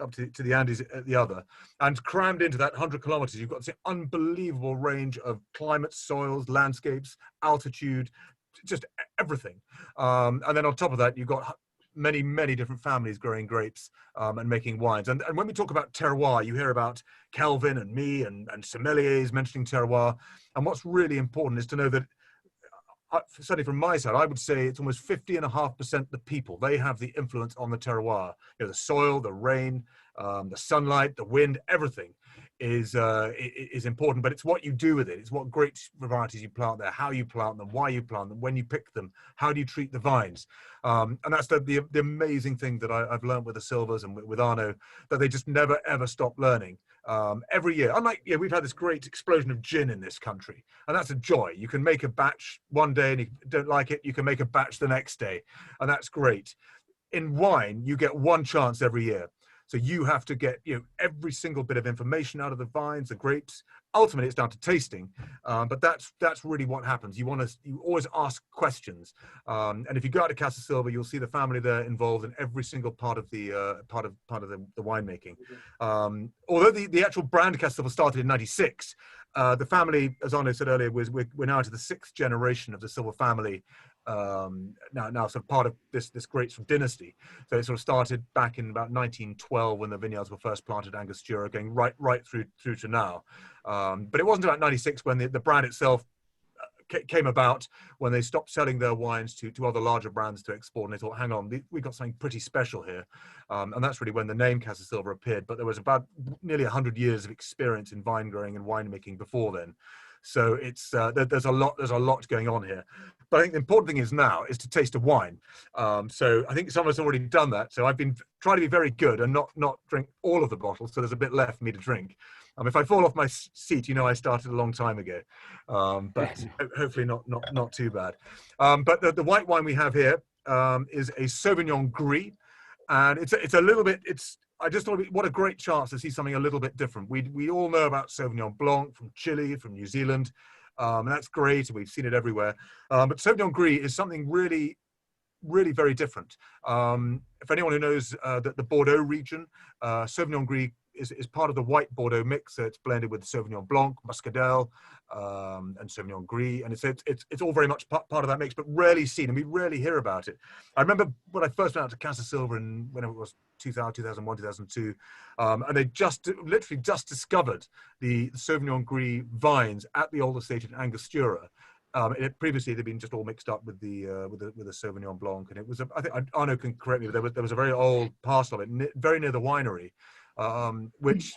up to the Andes at the other, and crammed into that 100 kilometers, you've got this unbelievable range of climates, soils, landscapes, altitude, just everything. And then on top of that, you've got many different families growing grapes and making wines. And when we talk about terroir, you hear about Kelvyn and me and sommeliers mentioning terroir. And what's really important is to know that, certainly from my side, I would say it's almost 50.5% the people. They have the influence on the terroir. You know, the soil, the rain, the sunlight, the wind, everything is important. But it's what you do with it. It's what grape varieties you plant there, how you plant them, why you plant them, when you pick them, how do you treat the vines. And that's the amazing thing that I've learned with the Silvas and with Arnaud, that they just never, ever stop learning. Every year, unlike, we've had this great explosion of gin in this country, and that's a joy. You can make a batch one day and you don't like it, you can make a batch the next day, and that's great. In wine, you get one chance every year. So you have to get every single bit of information out of the vines, the grapes. Ultimately, it's down to tasting, but that's really what happens. You always ask questions, and if you go out to Casa Silva, you'll see the family there involved in every single part of the winemaking. Although the actual brand Casa Silva started in '96, the family, as Arnaud said earlier, we're now into the 6th generation of the Silva family. Now sort of part of this great sort of dynasty. So it sort of started back in about 1912 when the vineyards were first planted, Angostura, going right through to now. But it wasn't about '96 when the brand itself came about, when they stopped selling their wines to other larger brands to export, and they thought, hang on, we've got something pretty special here. And that's really when the name Casa Silva appeared. But there was about nearly 100 years of experience in vine growing and winemaking before then. So it's there's a lot going on here. But I think the important thing is now is to taste a wine. So I think some of us have already done that. So I've been trying to be very good and not drink all of the bottles. So there's a bit left for me to drink. If I fall off my seat, I started a long time ago. But hopefully not too bad. But the white wine we have here is a Sauvignon Gris, and it's a little bit. I just thought, what a great chance to see something a little bit different. We all know about Sauvignon Blanc from Chile, from New Zealand, and that's great. We've seen it everywhere. But Sauvignon Gris is something really, really very different. If anyone who knows the Bordeaux region, Sauvignon Gris is part of the white Bordeaux mix. So it's blended with Sauvignon Blanc, Muscadel, and Sauvignon Gris, and it's all very much part of that mix, but rarely seen, and we rarely hear about it. I remember when I first went out to Casa Silva when it was 2000, 2001, 2002, and they literally just discovered the Sauvignon Gris vines at the old estate in Angostura. Previously they'd been just all mixed up with the Sauvignon Blanc, and it was I think Arnaud can correct me, but there was a very old parcel of it very near the winery, which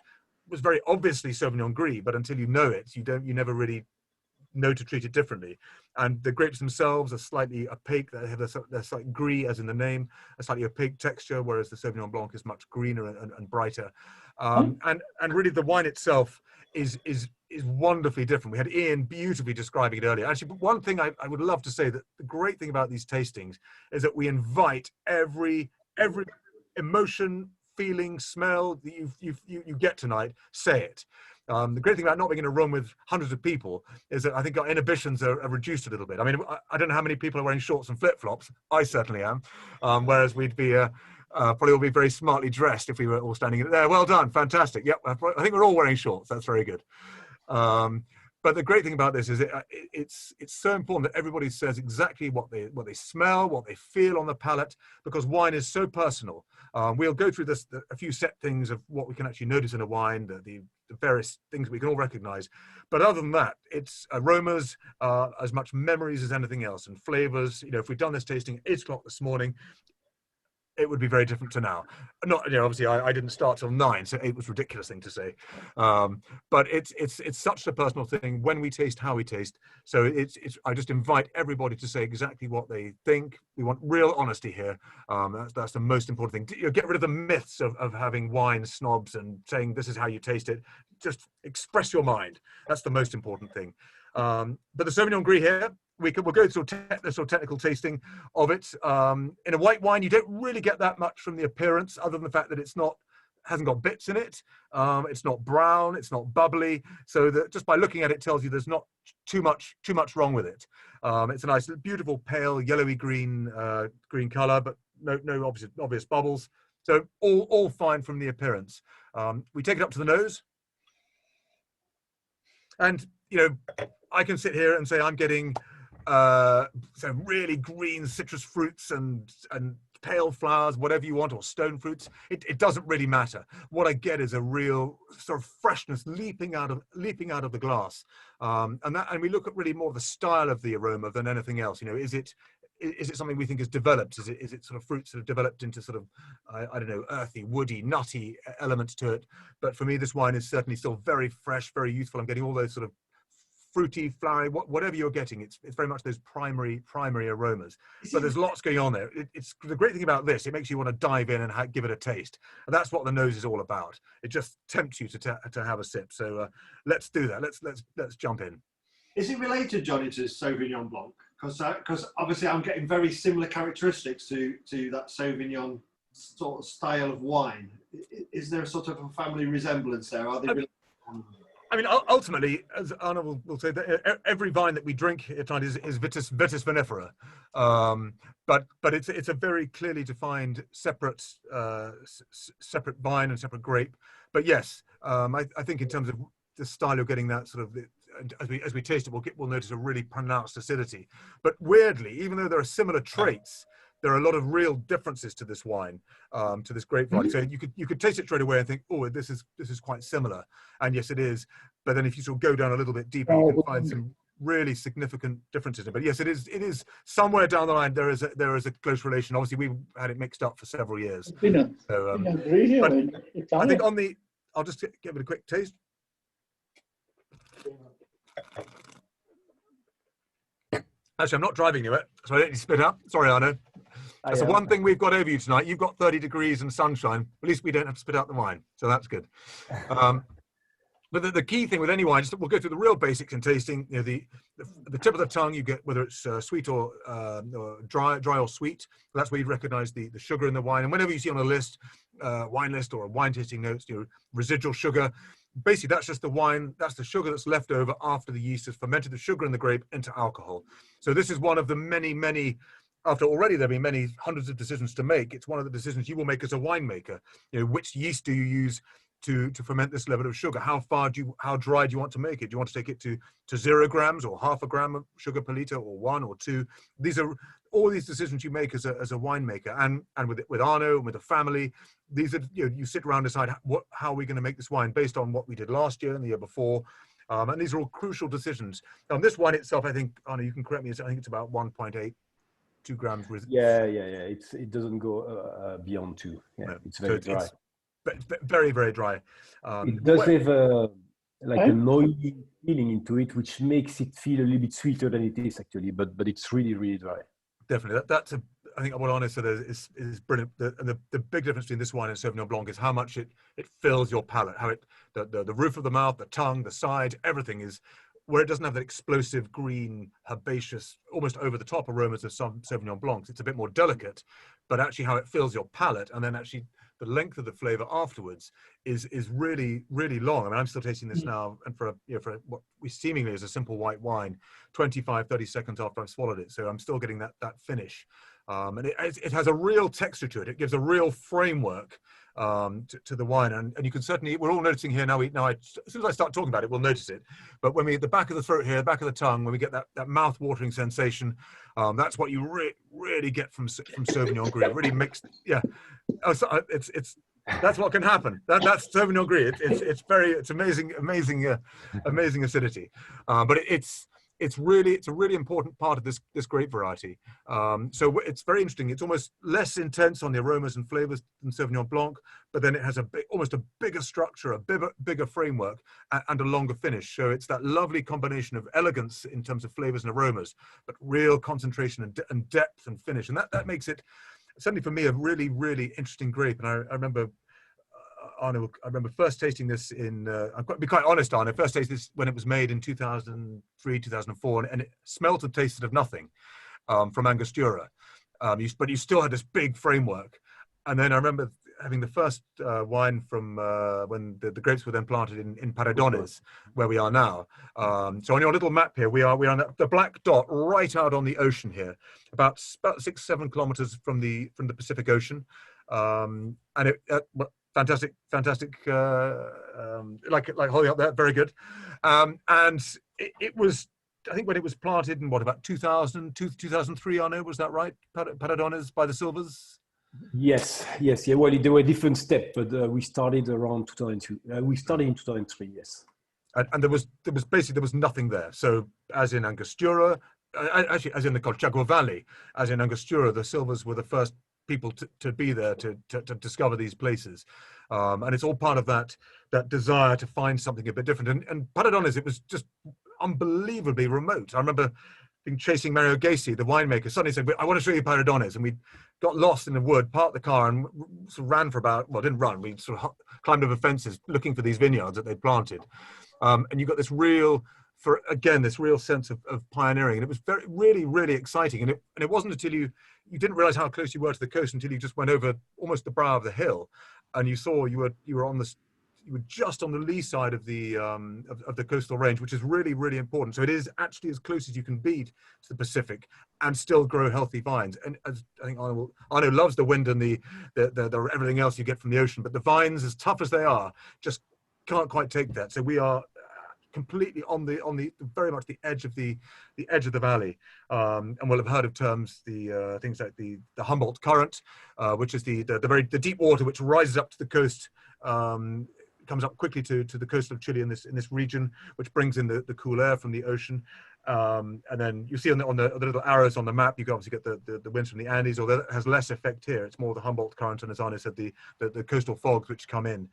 was very obviously Sauvignon Gris, but until you know it, you never really know to treat it differently. And the grapes themselves are slightly opaque. They have a slight gris, as in the name, a slightly opaque texture, whereas the Sauvignon Blanc is much greener and brighter. And really the wine itself is wonderfully different. We had Ian beautifully describing it earlier. Actually, one thing I would love to say, that the great thing about these tastings is that we invite every emotion, feeling, smell that you get tonight, say it. The great thing about not being in a room with hundreds of people is that I think our inhibitions are reduced a little bit. I mean, I don't know how many people are wearing shorts and flip-flops. I certainly am. Whereas we'd be probably all be very smartly dressed if we were all standing there. Well done, fantastic. Yep, I think we're all wearing shorts. That's very good. But the great thing about this is it's so important that everybody says exactly what they smell, what they feel on the palate, because wine is so personal. We'll go through a few set things of what we can actually notice in a wine, the various things we can all recognize. But other than that, it's aromas, as much memories as anything else, and flavors. If we'd done this tasting at 8 o'clock this morning, it would be very different to now. Not, obviously I didn't start till 9, so 8 was a ridiculous thing to say. But it's such a personal thing when we taste, how we taste. So I just invite everybody to say exactly what they think. We want real honesty here. That's the most important thing. Get rid of the myths of having wine snobs and saying this is how you taste it. Just express your mind. That's the most important thing. But the Sauvignon Gris here, we'll go through the sort of technical tasting of it. In a white wine, you don't really get that much from the appearance, other than the fact that hasn't got bits in it. It's not brown, it's not bubbly. So that just by looking at it tells you there's not too much wrong with it. It's a nice, beautiful, pale, yellowy green color, but no obvious bubbles. So all fine from the appearance. We take it up to the nose, and I can sit here and say I'm getting so really green citrus fruits and pale flowers, whatever you want, or stone fruits. It doesn't really matter. What I get is a real sort of freshness leaping out of the glass, and we look at really more of the style of the aroma than anything else. Is it something we think is developed? Is it sort of fruits that have developed into sort of I don't know, earthy, woody, nutty elements to it? But for me, this wine is certainly still very fresh, very youthful. I'm getting all those sort of fruity, flowery, whatever you're getting, it's very much those primary aromas. But there's lots going on there. It's the great thing about this. It makes you want to dive in and give it a taste, and that's what the nose is all about. It just tempts you to have a sip. So let's do that. Let's jump in. Is it related, Johnny, to Sauvignon Blanc? Because obviously I'm getting very similar characteristics to that Sauvignon sort of style of wine. Is there a sort of a family resemblance there? Are they related? I mean, ultimately, as Arnaud will say, that every vine that we drink at times is vitis vinifera, but it's a very clearly defined separate vine and separate grape. But yes, I think in terms of the style, you're getting that sort of, as we taste it, we'll notice a really pronounced acidity. But weirdly, even though there are similar traits, there are a lot of real differences to this wine, to this grape variety. So you could taste it straight away and think, oh, this is quite similar. And yes, it is. But then if you sort of go down a little bit deeper, you can find some really significant differences. But yes, it is somewhere down the line. There is a close relation. Obviously, we had it mixed up for several years. So, but I think I'll just give it a quick taste. Actually, I'm not driving you it, so I don't need to spit up. Sorry, Arnaud. That's the one thing we've got over you tonight. You've got 30 degrees and sunshine. At least we don't have to spit out the wine, so that's good. But the key thing with any wine, we'll go through the real basics in tasting. The tip of the tongue, you get whether it's sweet or dry or sweet. That's where you recognise the sugar in the wine. And whenever you see on a list, wine list or a wine tasting notes, residual sugar. Basically, that's just the wine. That's the sugar that's left over after the yeast has fermented the sugar in the grape into alcohol. So this is one of the many. After already there have been many hundreds of decisions to make, it's one of the decisions you will make as a winemaker. Which yeast do you use to ferment this level of sugar? How dry do you want to make it? Do you want to take it to 0 grams or half a gram of sugar per liter, or 1 or 2? These are all these decisions you make as a winemaker, and with Arnaud and with the family. These are you sit around and decide how are we going to make this wine based on what we did last year and the year before. And these are all crucial decisions. On this wine itself, I think, Arnaud, you can correct me, I think it's about 1.8. 2 grams. Yeah. It doesn't go beyond 2. Yeah, no. It's very dry. It's very, very dry. It does have an oily feeling into it, which makes it feel a little bit sweeter than it is actually. But it's really, really dry. Definitely, I think what Arnaud said is brilliant. The big difference between this wine and Sauvignon Blanc is how much it fills your palate. How the roof of the mouth, the tongue, the side, everything is. Where it doesn't have that explosive green, herbaceous, almost over-the-top aromas of some Sauvignon Blancs. It's a bit more delicate, but actually how it fills your palate, and then actually the length of the flavour afterwards is really, really long. I mean, I'm still tasting this now, and for what we seemingly is a simple white wine, 25, 30 seconds after I've swallowed it. So I'm still getting that finish. And it has a real texture to it. It gives a real framework to the wine, and you can certainly, we're all noticing here now. As soon as I start talking about it, we'll notice it. But when we at the back of the throat here, back of the tongue, when we get that mouth-watering sensation, that's what you really get from Sauvignon Gris. It really makes, it's that's what can happen. That's Sauvignon Gris. It's amazing acidity, but it's a really important part of this grape variety. So it's very interesting. It's almost less intense on the aromas and flavors than Sauvignon Blanc, but then it has almost a bigger structure, a bigger framework, and a longer finish. So it's that lovely combination of elegance in terms of flavors and aromas, but real concentration and depth and finish. And that makes it, certainly for me, a really, really interesting grape. And I remember, Arnaud, I remember first tasting this I'll be quite honest, Arnaud, first tasted this when it was made in 2003, 2004, and it smelt and tasted of nothing from Angostura. But you still had this big framework. And then I remember having the first wine from when the grapes were then planted in Paredones, where we are now. So on your little map here, we are on the black dot right out on the ocean here, about 6-7 kilometers from the Pacific Ocean. And fantastic, like holding up there, very good. And it was, I think when it was planted in what, about 2000, 2003, Arnaud, was that right? Paradones by the Silvas? Yes, yes, yeah. Well, there were different steps, but we started around 2002. We started in 2003, yes. And there was basically, there was nothing there. So as in Angostura, actually as in the Colchaguan Valley, as in Angostura, the Silvas were the first people to be there to discover these places. And it's all part of that desire to find something a bit different. And Paradones, it was just unbelievably remote. I remember chasing Mario Gacy, the winemaker, suddenly said, "I want to show you Paradones." And we got lost in the wood, parked the car, and sort of ran for about, well, didn't run, we sort of climbed over fences looking for these vineyards that they'd planted. And you got this real, this real sense of pioneering. And it was really exciting. And it wasn't until you didn't realize how close you were to the coast until you just went over almost the brow of the hill, and you saw you were just on the lee side of the coastal range, which is really important. So it is actually as close as you can be to the Pacific and still grow healthy vines. And as I think Arnaud loves the wind and the everything else you get from the ocean, but the vines, as tough as they are, just can't quite take that. So we are completely on the very much the edge of the valley, and we'll have heard of terms, the things like the Humboldt Current, which is the deep water which rises up to the coast, comes up quickly to the coast of Chile in this region, which brings in the cool air from the ocean. And then you see on the little arrows on the map, you can obviously get the winds from the Andes, although that has less effect here. It's more the Humboldt Current, and as Arnaud said, the coastal fogs which come in.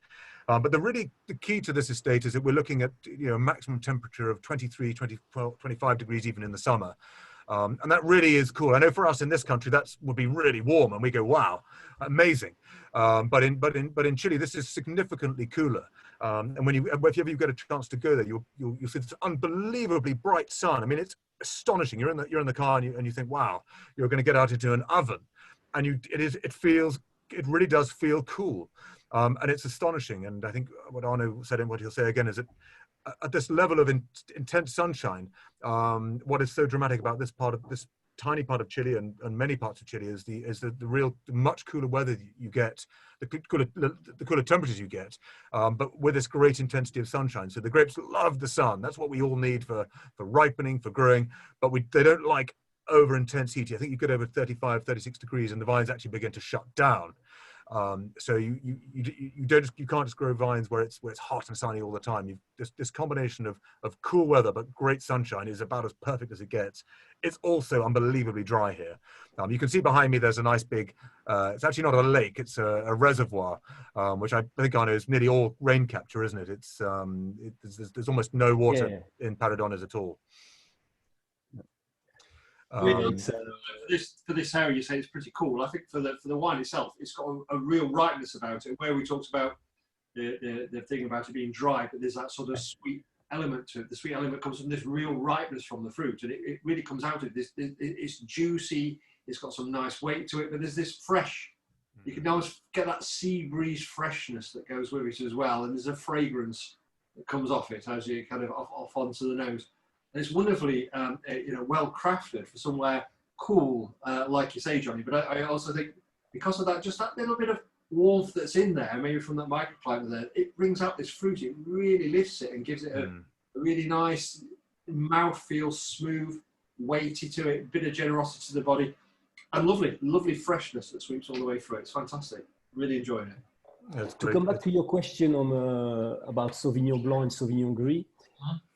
But the key to this estate is that we're looking at maximum temperature of 23, 25 degrees even in the summer. And that really is cool. I know for us in this country, that would be really warm, and we go, wow, amazing. But in Chile, this is significantly cooler. And if you get a chance to go there, you'll see this unbelievably bright sun. I mean, it's astonishing. You're in the car and you think, wow, you're going to get out into an oven, and it really does feel cool. And it's astonishing. And I think what Arnaud said and what he'll say again is that at this level of intense sunshine, what is so dramatic about this tiny part of Chile and many parts of Chile is the real much cooler weather you get, the cooler temperatures you get, but with this great intensity of sunshine. So the grapes love the sun. That's what we all need for ripening, for growing, but they don't like over intense heat. I think you get over 35, 36 degrees and the vines actually begin to shut down. So you can't just grow vines where it's hot and sunny all the time. This combination of cool weather but great sunshine is about as perfect as it gets. It's also unbelievably dry here. You can see behind me there's a nice big, it's actually not a lake, it's a reservoir, which I think I know is nearly all rain capture, isn't it? There's almost no water in Paradones at all. For this area, you say it's pretty cool. I think for the wine itself, it's got a real ripeness about it. Where we talked about the thing about it being dry, but there's that sort of sweet element to it. The sweet element comes from this real ripeness from the fruit, and it really comes out of this. It's juicy. It's got some nice weight to it, but there's this fresh. You can almost get that sea breeze freshness that goes with it as well, and there's a fragrance that comes off it as you kind of off onto the nose. And it's wonderfully, well crafted for somewhere cool, like you say, Johnny. But I also think because of that, just that little bit of warmth that's in there, maybe from that microclimate there, it brings out this fruit. It really lifts it and gives it a really nice mouthfeel, smooth, weighty to it, a bit of generosity to the body, and lovely freshness that sweeps all the way through it. It's fantastic. Really enjoying it. To come back to your question on about Sauvignon Blanc and Sauvignon Gris.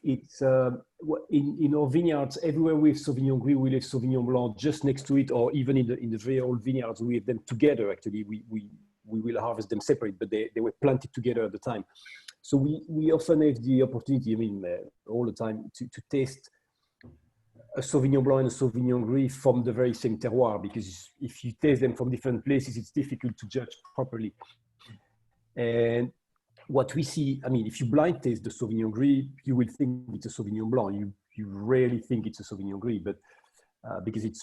It's in our vineyards everywhere we have Sauvignon Gris, we have Sauvignon Blanc just next to it, or even in the very old vineyards we have them together. Actually, we will harvest them separate, but they were planted together at the time. So we often have the opportunity, all the time, to taste a Sauvignon Blanc and a Sauvignon Gris from the very same terroir, because if you taste them from different places, it's difficult to judge properly. And what we see, if you blind taste the Sauvignon Gris, you will think it's a Sauvignon Blanc. You rarely think it's a Sauvignon Gris, but because it's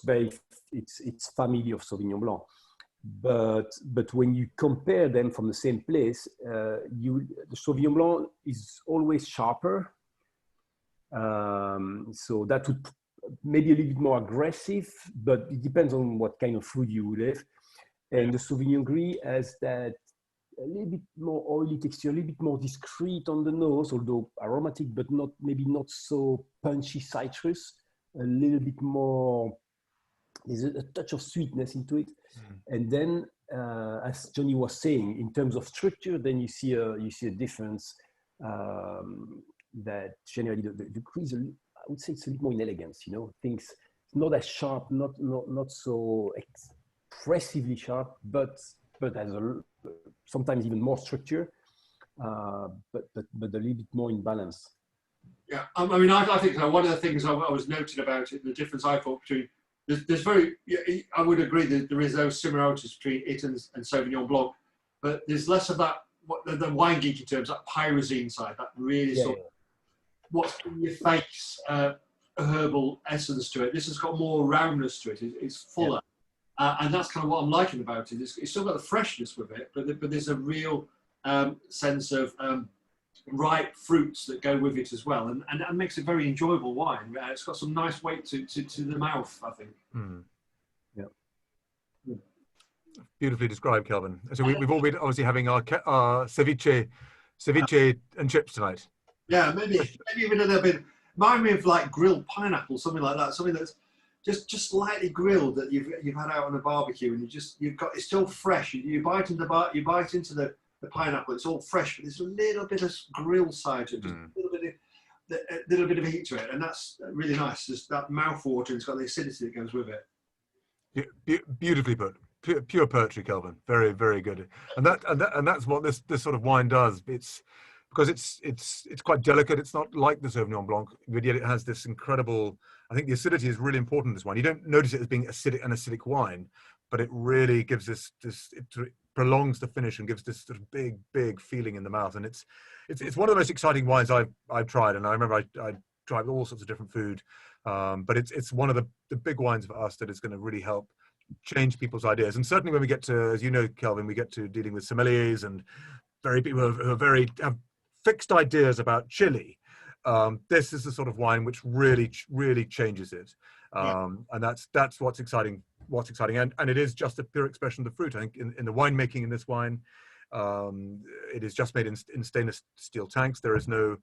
family of Sauvignon Blanc. But when you compare them from the same place, the Sauvignon Blanc is always sharper. So that would maybe a little bit more aggressive, but it depends on what kind of food you would have. And the Sauvignon Gris has that a little bit more oily texture, a little bit more discreet on the nose, although aromatic, but not maybe not so punchy citrus. A little bit more, there's a touch of sweetness into it. And then, as Johnny was saying, in terms of structure, then you see a difference. That generally the Gris, I would say it's a bit more in elegance. You know, things it's not as sharp, not so expressively sharp, but has sometimes even more structure, but a little bit more in balance. Yeah, I mean, I think one of the things I was noting about it, the difference I thought between, there's very, I would agree that there is those similarities between it and Sauvignon Blanc, but there's less of that, what the wine geeky terms, that pyrazine side, that really sort of what's in your face herbal essence to it. This has got more roundness to it. It's fuller. And that's kind of what I'm liking about it. It's still got the freshness with it, but there's a real sense of ripe fruits that go with it as well, and makes a very enjoyable wine. It's got some nice weight to the mouth, I think. Yeah. Beautifully described, Kelvyn. So we've all been obviously having our ceviche and chips tonight. Yeah, maybe even a little bit. Remind me of like grilled pineapple, something like that. Something that's just slightly grilled that you've had out on a barbecue, and you've got it's still fresh. You bite into the pineapple, it's all fresh, but there's a little bit of grill side to it, just a little bit of heat to it, and that's really nice. Just that mouthwater, and it's got the acidity that goes with it. Beautifully put. Pure poetry, Kelvyn. Very, very good. And that's what this sort of wine does. It's because it's quite delicate. It's not like the Sauvignon Blanc, but yet it has this incredible. I think the acidity is really important in this wine. You don't notice it as being an acidic wine, but it really gives this it prolongs the finish and gives this sort of big feeling in the mouth. And it's one of the most exciting wines I've tried. And I remember I tried all sorts of different food, but it's one of the big wines for us that is going to really help change people's ideas. And certainly when we get to, as you know, Kelvyn, we get to dealing with sommeliers and people who have fixed ideas about chili. This is the sort of wine which really changes it. And that's what's exciting. And it is just a pure expression of the fruit. I think in the winemaking in this wine, it is just made in stainless steel tanks. There is no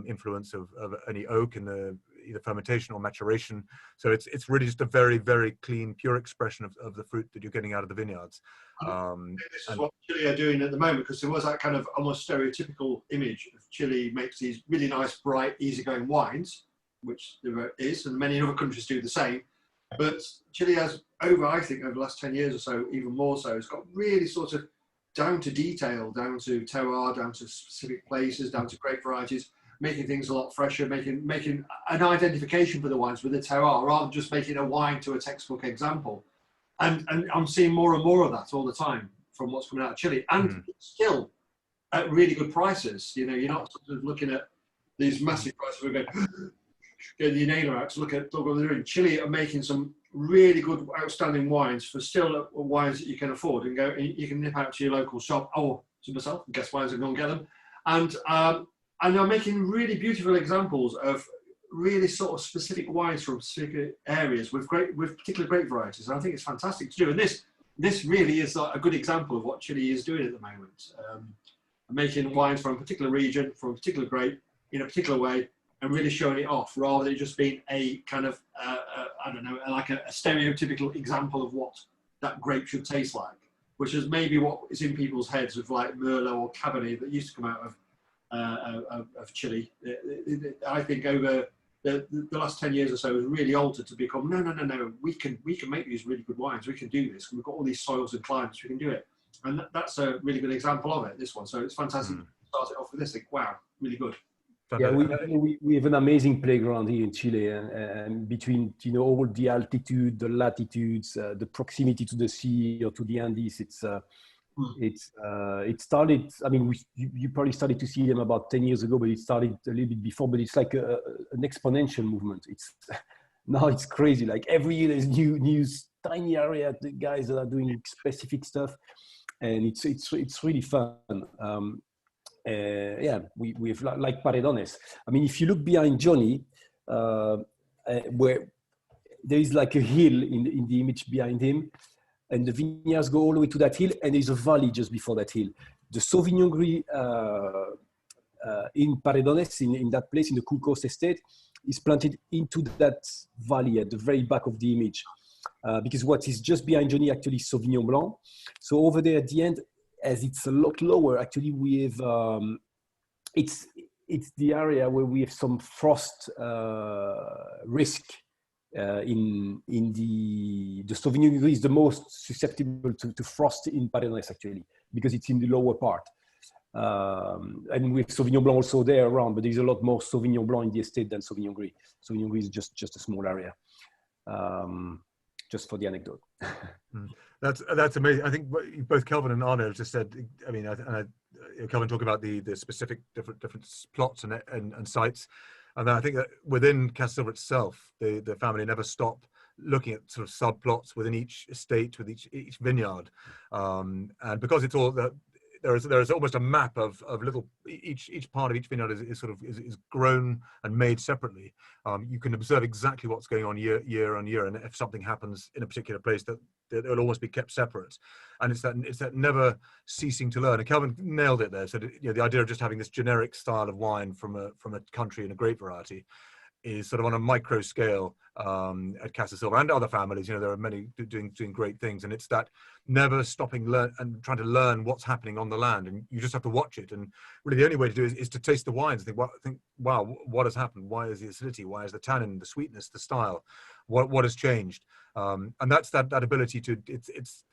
influence of any oak in the either fermentation or maturation. So it's really just a very, very clean, pure expression of the fruit that you're getting out of the vineyards. This is what Chile are doing at the moment, because there was that kind of almost stereotypical image of Chile makes these really nice, bright, easygoing wines, which there is, and many other countries do the same. But Chile has I think over the last 10 years or so, even more so, it's got really sort of down to detail, down to terroir, down to specific places, down to grape varieties, making things a lot fresher, making an identification for the wines with the terroir, rather than just making a wine to a textbook example. And I'm seeing more and more of that all the time from what's coming out of Chile, and still at really good prices. You know, you're not sort of looking at these massive prices. We're going, get your nailer out to look what they're doing. Chile are making some really good, outstanding wines for still wines that you can afford, and you can nip out to your local shop or to myself, Guest Wines, and go and get them. And they're making really beautiful examples of really sort of specific wines from specific areas with particular grape varieties. And I think it's fantastic to do. And this really is a good example of what Chile is doing at the moment. Making wines from a particular region, from a particular grape, in a particular way, and really showing it off, rather than just being a kind of, I don't know, like a stereotypical example of what that grape should taste like, which is maybe what is in people's heads with like Merlot or Cabernet that used to come out of Chile. I think over the last 10 years or so has really altered to become, no, we can make these really good wines, we can do this, we've got all these soils and climates, we can do it. And that's a really good example of it, this one. So it's fantastic to start it off with this thing. Wow, really good. Yeah, we have an amazing playground here in Chile, and between all the altitude, the latitudes, the proximity to the sea or to the Andes, it started. I mean, you probably started to see them about 10 years ago, but it started a little bit before. But it's like an exponential movement. Now it's crazy. Like every year there's new tiny area, the guys that are doing specific stuff, and it's really fun. We've like Paredones. I mean, if you look behind Johnny, where there is like a hill in the image behind him, and the vineyards go all the way to that hill, and there's a valley just before that hill. The Sauvignon Gris in Paredones, in that place, in the Cool Coast Estate, is planted into that valley at the very back of the image. Because what is just behind Johnny actually is Sauvignon Blanc. So over there at the end, as it's a lot lower, actually we have, it's the area where we have some frost risk. In the Sauvignon Gris is the most susceptible to frost in Paredones actually, because it's in the lower part. And with Sauvignon Blanc also there around, but there's a lot more Sauvignon Blanc in the estate than Sauvignon Gris. Sauvignon Gris is just a small area. Just for the anecdote. That's amazing. I think both Kelvyn and Arnaud have just said. I mean, Kelvyn talking about the specific different plots and sites, and then I think that within Casa Silva itself, the family never stop looking at sort of subplots within each estate, with each vineyard, and because it's all that. There is almost a map of little each part of each vineyard is grown and made separately. You can observe exactly what's going on year on year, and if something happens in a particular place, that it'll almost be kept separate. And it's that never ceasing to learn. And Kelvyn nailed it there. So the idea of just having this generic style of wine from a country and a grape variety is sort of on a micro scale at Casa Silva and other families. There are many doing great things, and it's that never stopping and trying to learn what's happening on the land, and you just have to watch it. And really, the only way to do it is to taste the wines and think, wow, what has happened? Why is the acidity? Why is the tannin, the sweetness, the style? What has changed? And that's that ability to. It's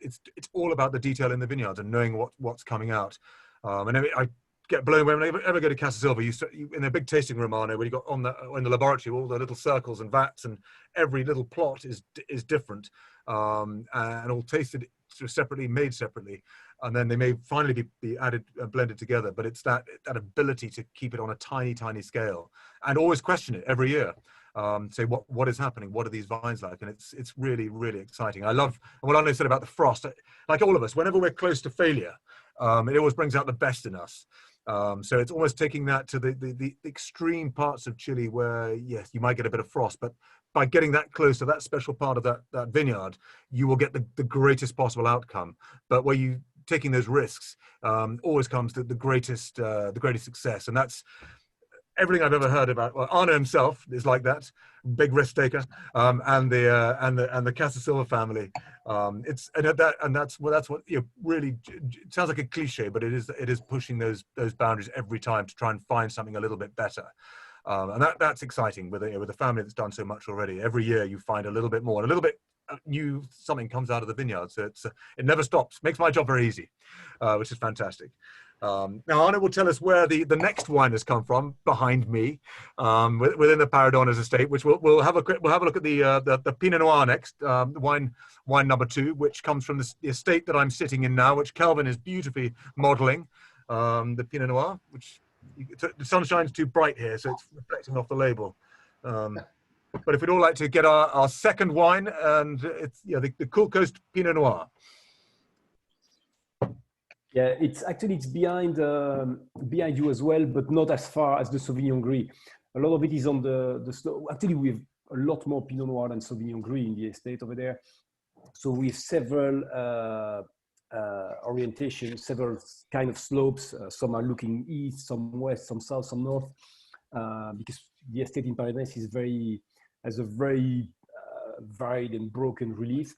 all about the detail in the vineyards and knowing what's coming out. And I get blown away when I ever go to Casa Silva. You in a big tasting room, Arnaud, where you got in the laboratory all the little circles and vats, and every little plot is different, and all tasted sort of separately, made separately, and then they may finally be added and blended together. But it's that ability to keep it on a tiny scale and always question it every year. Say what is happening? What are these vines like? And it's really exciting. I love what Arnaud said about the frost. Like all of us, whenever we're close to failure, it always brings out the best in us. So it's almost taking that to the extreme parts of Chile where, yes, you might get a bit of frost, but by getting that close to that special part of that vineyard, you will get the greatest possible outcome. But where you taking those risks always comes to the greatest success. And that's everything I've ever heard about. Well, Arnaud himself is like that, big risk taker, and the Casa Silva family. That's what really, it sounds like a cliche, but it is pushing those boundaries every time to try and find something a little bit better. And that's exciting with a family that's done so much already. Every year you find a little bit more, and a little bit new something comes out of the vineyard. So it never stops. Makes my job very easy, which is fantastic. Now Arnaud will tell us where the next wine has come from behind me, within the Paredones estate, which we'll have a look at the Pinot Noir next, wine number 2, which comes from the estate that I'm sitting in now, which Kelvyn is beautifully modelling, the Pinot Noir, which the sun shines too bright here, so it's reflecting off the label. But if we'd all like to get our second wine, and it's the Cool Coast Pinot Noir. Yeah, it's behind you as well, but not as far as the Sauvignon Gris. A lot of it is on the slope. Actually, we have a lot more Pinot Noir than Sauvignon Gris in the estate over there. So we have several orientations, several kind of slopes. Some are looking east, some west, some south, some north, because the estate in Paredones has a very varied and broken relief.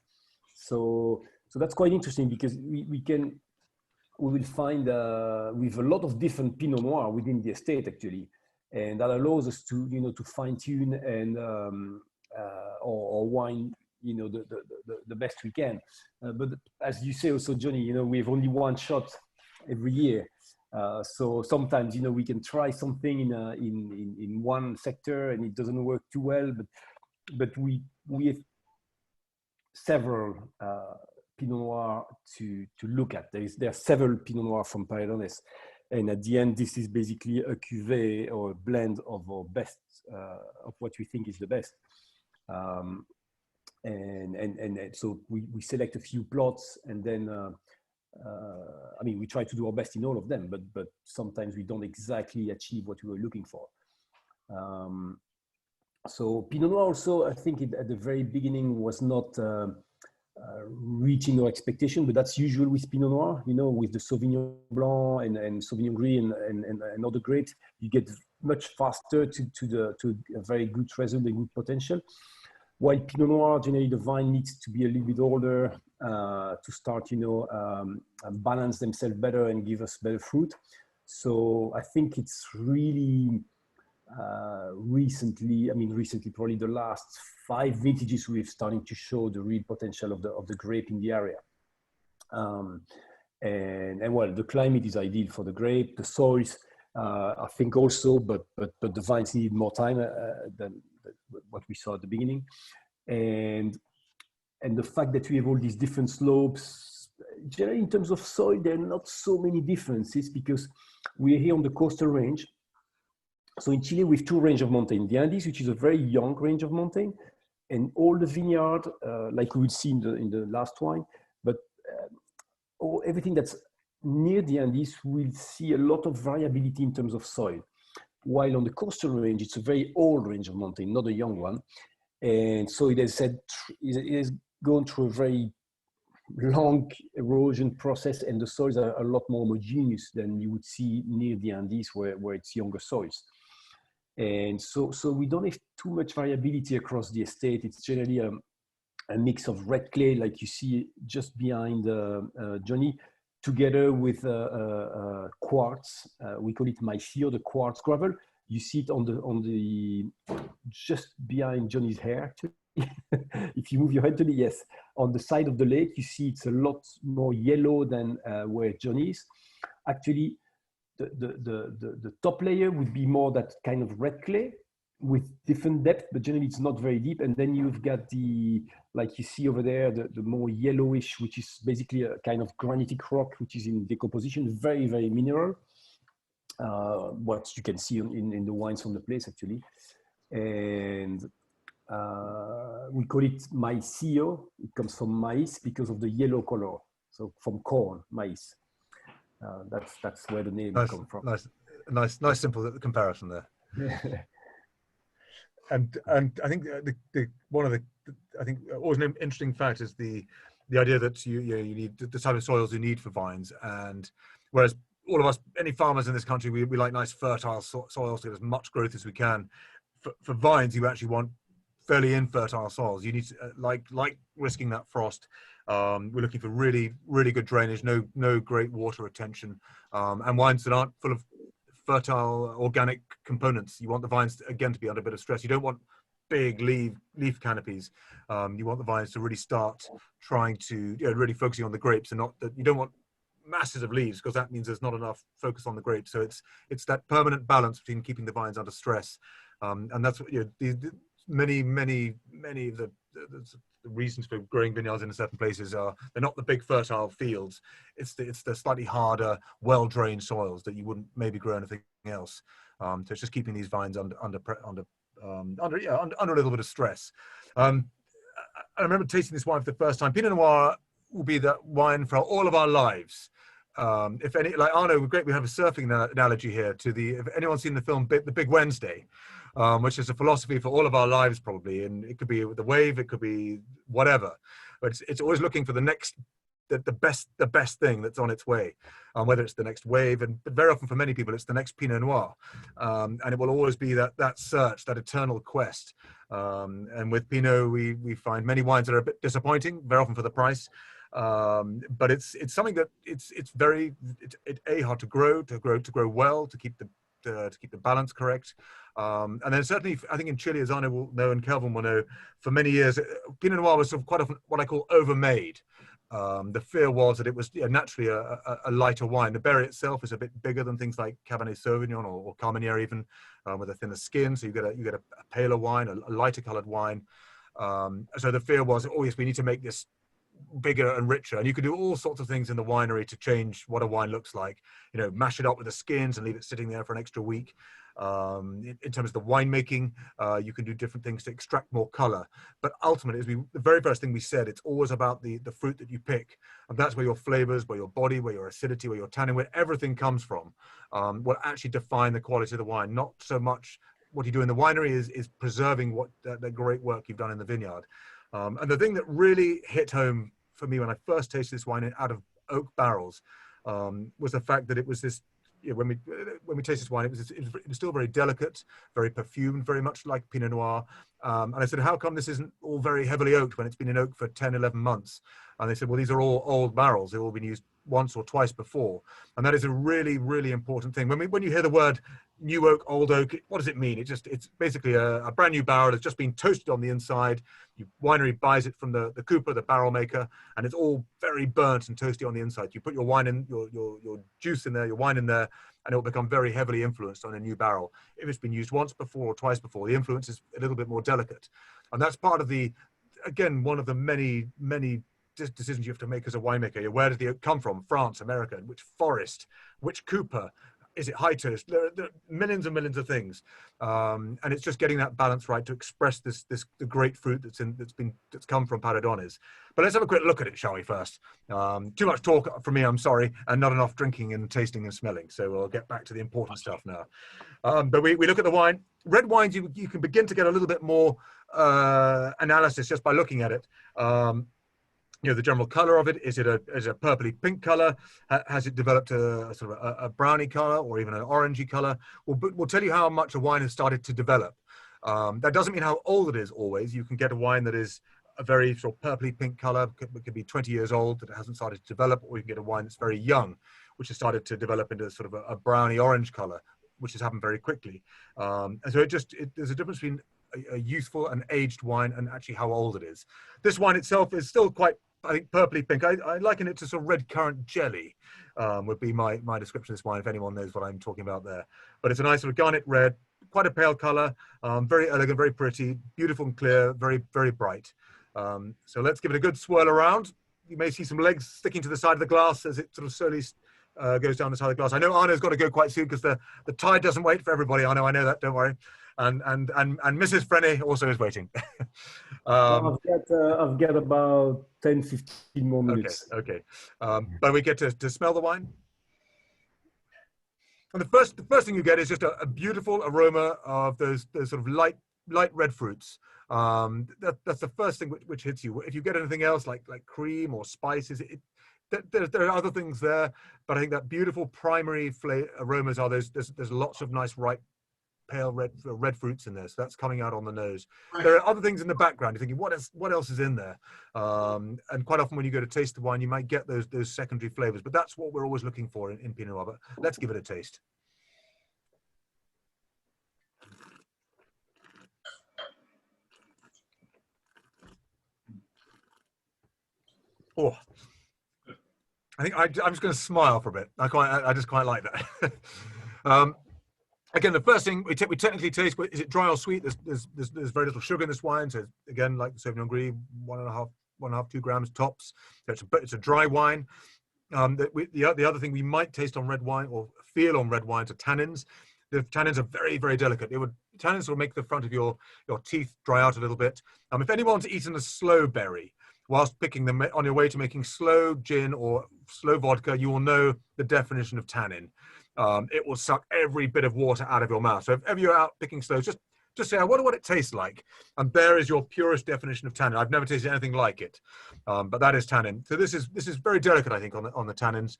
So that's quite interesting, because we will find with a lot of different Pinot Noir within the estate actually, and that allows us to to fine tune and or wine the best we can. But as you say also, Johnny, we have only one shot every year, so sometimes we can try something in one sector and it doesn't work too well, but we have several Pinot Noir to look at. There are several Pinot Noir from Paredones, and at the end, this is basically a cuvée or a blend of our best, of what we think is the best. And so we select a few plots, and then we try to do our best in all of them, but sometimes we don't exactly achieve what we were looking for. So Pinot Noir also, I think at the very beginning was not reaching our expectation, but that's usual with Pinot Noir. You know, with the Sauvignon Blanc and Sauvignon Gris and other grapes, you get much faster to a very good result and good potential. While Pinot Noir, generally the vine needs to be a little bit older to start, you know, balance themselves better and give us better fruit. So I think it's really recently, probably the last 5 vintages, we're starting to show the real potential of the grape in the area. And well, the climate is ideal for the grape, the soils, I think also, but the vines need more time than what we saw at the beginning. And the fact that we have all these different slopes, generally in terms of soil, there are not so many differences because we're here on the coastal range. So in Chile, we have 2 ranges of mountain, the Andes, which is a very young range of mountain, and all the vineyard, like we will see in the last wine, but everything that's near the Andes will see a lot of variability in terms of soil. While on the coastal range, it's a very old range of mountain, not a young one. And so it has gone through a very long erosion process, and the soils are a lot more homogeneous than you would see near the Andes where it's younger soils. And so we don't have too much variability across the estate. It's generally a mix of red clay, like you see just behind Johnny, together with quartz. We call it mycio, the quartz gravel. You see it on the just behind Johnny's hair. If you move your head to the yes, on the side of the lake, you see it's a lot more yellow than where Johnny is. Actually, the top layer would be more that kind of red clay with different depth, but generally it's not very deep. And then you've got like you see over there, the more yellowish, which is basically a kind of granitic rock, which is in decomposition, very, very mineral. What you can see in the wines from the place, actually. And we call it mycio. It comes from maize because of the yellow color. So from corn, maize. That's where the name comes from. Nice, simple comparison there. And I think one of the always an interesting fact is the idea that you need the type of soils you need for vines, and whereas all of us, any farmers in this country, we like nice fertile soils to get as much growth as we can. For vines, you actually want fairly infertile soils. You need to, like risking that frost. We're looking for really, really good drainage, no great water retention, and wines that aren't full of fertile organic components. You want the vines again to be under a bit of stress. You don't want big leaf canopies. You want the vines to really start trying to really focusing on the grapes, and not that you don't want masses of leaves, because that means there's not enough focus on the grapes. So it's that permanent balance between keeping the vines under stress, and that's what many of the reasons for growing vineyards in certain places are they're not the big fertile fields. It's the slightly harder, well-drained soils that you wouldn't maybe grow anything else. So it's just keeping these vines under a little bit of stress. I remember tasting this wine for the first time. Pinot Noir will be the wine for all of our lives. If any, like Arnaud, great, we have a surfing analogy here to if anyone's seen the film The Big Wednesday, which is a philosophy for all of our lives probably, and it could be the wave, it could be whatever, but it's always looking for the next, the best thing that's on its way, whether it's the next wave, but very often for many people it's the next Pinot Noir, and it will always be that search, that eternal quest. And with Pinot, we find many wines that are a bit disappointing, very often for the price. But it's something that it's hard to grow well, to keep the balance correct. And then certainly, I think in Chile, as Arnaud will know and Kelvyn will know, for many years, Pinot Noir was sort of quite often what I call overmade. The fear was that it was naturally a lighter wine. The berry itself is a bit bigger than things like Cabernet Sauvignon or Carmenere even, with a thinner skin. So you get a paler wine, a lighter colored wine. So the fear was, oh yes, we need to make this bigger and richer, and you could do all sorts of things in the winery to change what a wine looks like. Mash it up with the skins and leave it sitting there for an extra week. In terms of the winemaking, you can do different things to extract more color, but ultimately, the very first thing we said, it's always about the fruit that you pick, and that's where your flavors, where your body, where your acidity, where your tannin, where everything comes from, will actually define the quality of the wine. Not so much what you do in the winery is preserving what the great work you've done in the vineyard. And the thing that really hit home for me when I first tasted this wine out of oak barrels was the fact that it was this. When we tasted this wine, it was still very delicate, very perfumed, very much like Pinot Noir. And I said, how come this isn't all very heavily oaked when it's been in oak for 10, 11 months? And they said, well, these are all old barrels. They've all been used once or twice before. And that is a really, really important thing. When you hear the word new oak, old oak, what does it mean? It's basically a brand new barrel that's just been toasted on the inside. Your winery buys it from the cooper, the barrel maker, and it's all very burnt and toasty on the inside. You put your wine in, your juice in there, your wine in there, and it will become very heavily influenced on a new barrel. If it's been used once before or twice before, the influence is a little bit more delicate. And that's part of one of the many, many decisions you have to make as a winemaker. Where does the oak come from? France, America, which forest, which cooper? Is it high toast? There are millions and millions of things, and it's just getting that balance right to express the great fruit that's come from Paradones. But let's have a quick look at it, shall we? First, too much talk from me, I'm sorry, and not enough drinking and tasting and smelling. So we'll get back to the important stuff now. But we look at the wine. Red wines, you can begin to get a little bit more analysis just by looking at it. The general color of it, is it a purpley pink color? Has it developed a sort of a browny color or even an orangey color? We'll tell you how much a wine has started to develop. That doesn't mean how old it is always. You can get a wine that is a very sort of purpley pink color, could be 20 years old, that it hasn't started to develop, or you can get a wine that's very young, which has started to develop into sort of a browny orange color, which has happened very quickly. And so there's a difference between a youthful and aged wine and actually how old it is. This wine itself is still quite, I think, purpley pink. I liken it to sort of red currant jelly, would be my description of this wine, if anyone knows what I'm talking about there. But it's a nice sort of garnet red, quite a pale color, very elegant, very pretty, beautiful and clear, very, very bright. So let's give it a good swirl around. You may see some legs sticking to the side of the glass as it sort of slowly goes down the side of the glass. I know Arnaud's got to go quite soon because the tide doesn't wait for everybody. I know that, don't worry. And Mrs. Frennet also is waiting. I've got about 10, 15 more minutes. Okay. But we get to smell the wine. And the first thing you get is just a beautiful aroma of those sort of light red fruits. That's the first thing which hits you. If you get anything else like cream or spices, there are other things there, but I think that beautiful primary aromas are there's lots of nice ripe pale red fruits in there, so that's coming out on the nose. There are other things in the background. You're thinking, what else is in there? And quite often when you go to taste the wine, you might get those secondary flavors, but that's what we're always looking for in Pinot Noir. But let's give it a taste. Oh, I think I'm just going to smile for a bit. I just quite like that. Again, the first thing we technically taste, is it dry or sweet? There's very little sugar in this wine. So again, like the Sauvignon Gris, 1.5, 2 grams tops. So it's a dry wine. The other thing we might taste on red wine or feel on red wines are tannins. The tannins are very, very delicate. Tannins will make the front of your teeth dry out a little bit. If anyone's eaten a sloe berry whilst picking them on your way to making sloe gin or sloe vodka, you will know the definition of tannin. It will suck every bit of water out of your mouth. So if ever you're out picking sloes, just say, I wonder what it tastes like. And there is your purest definition of tannin. I've never tasted anything like it, but that is tannin. So this is very delicate, I think, on the tannins.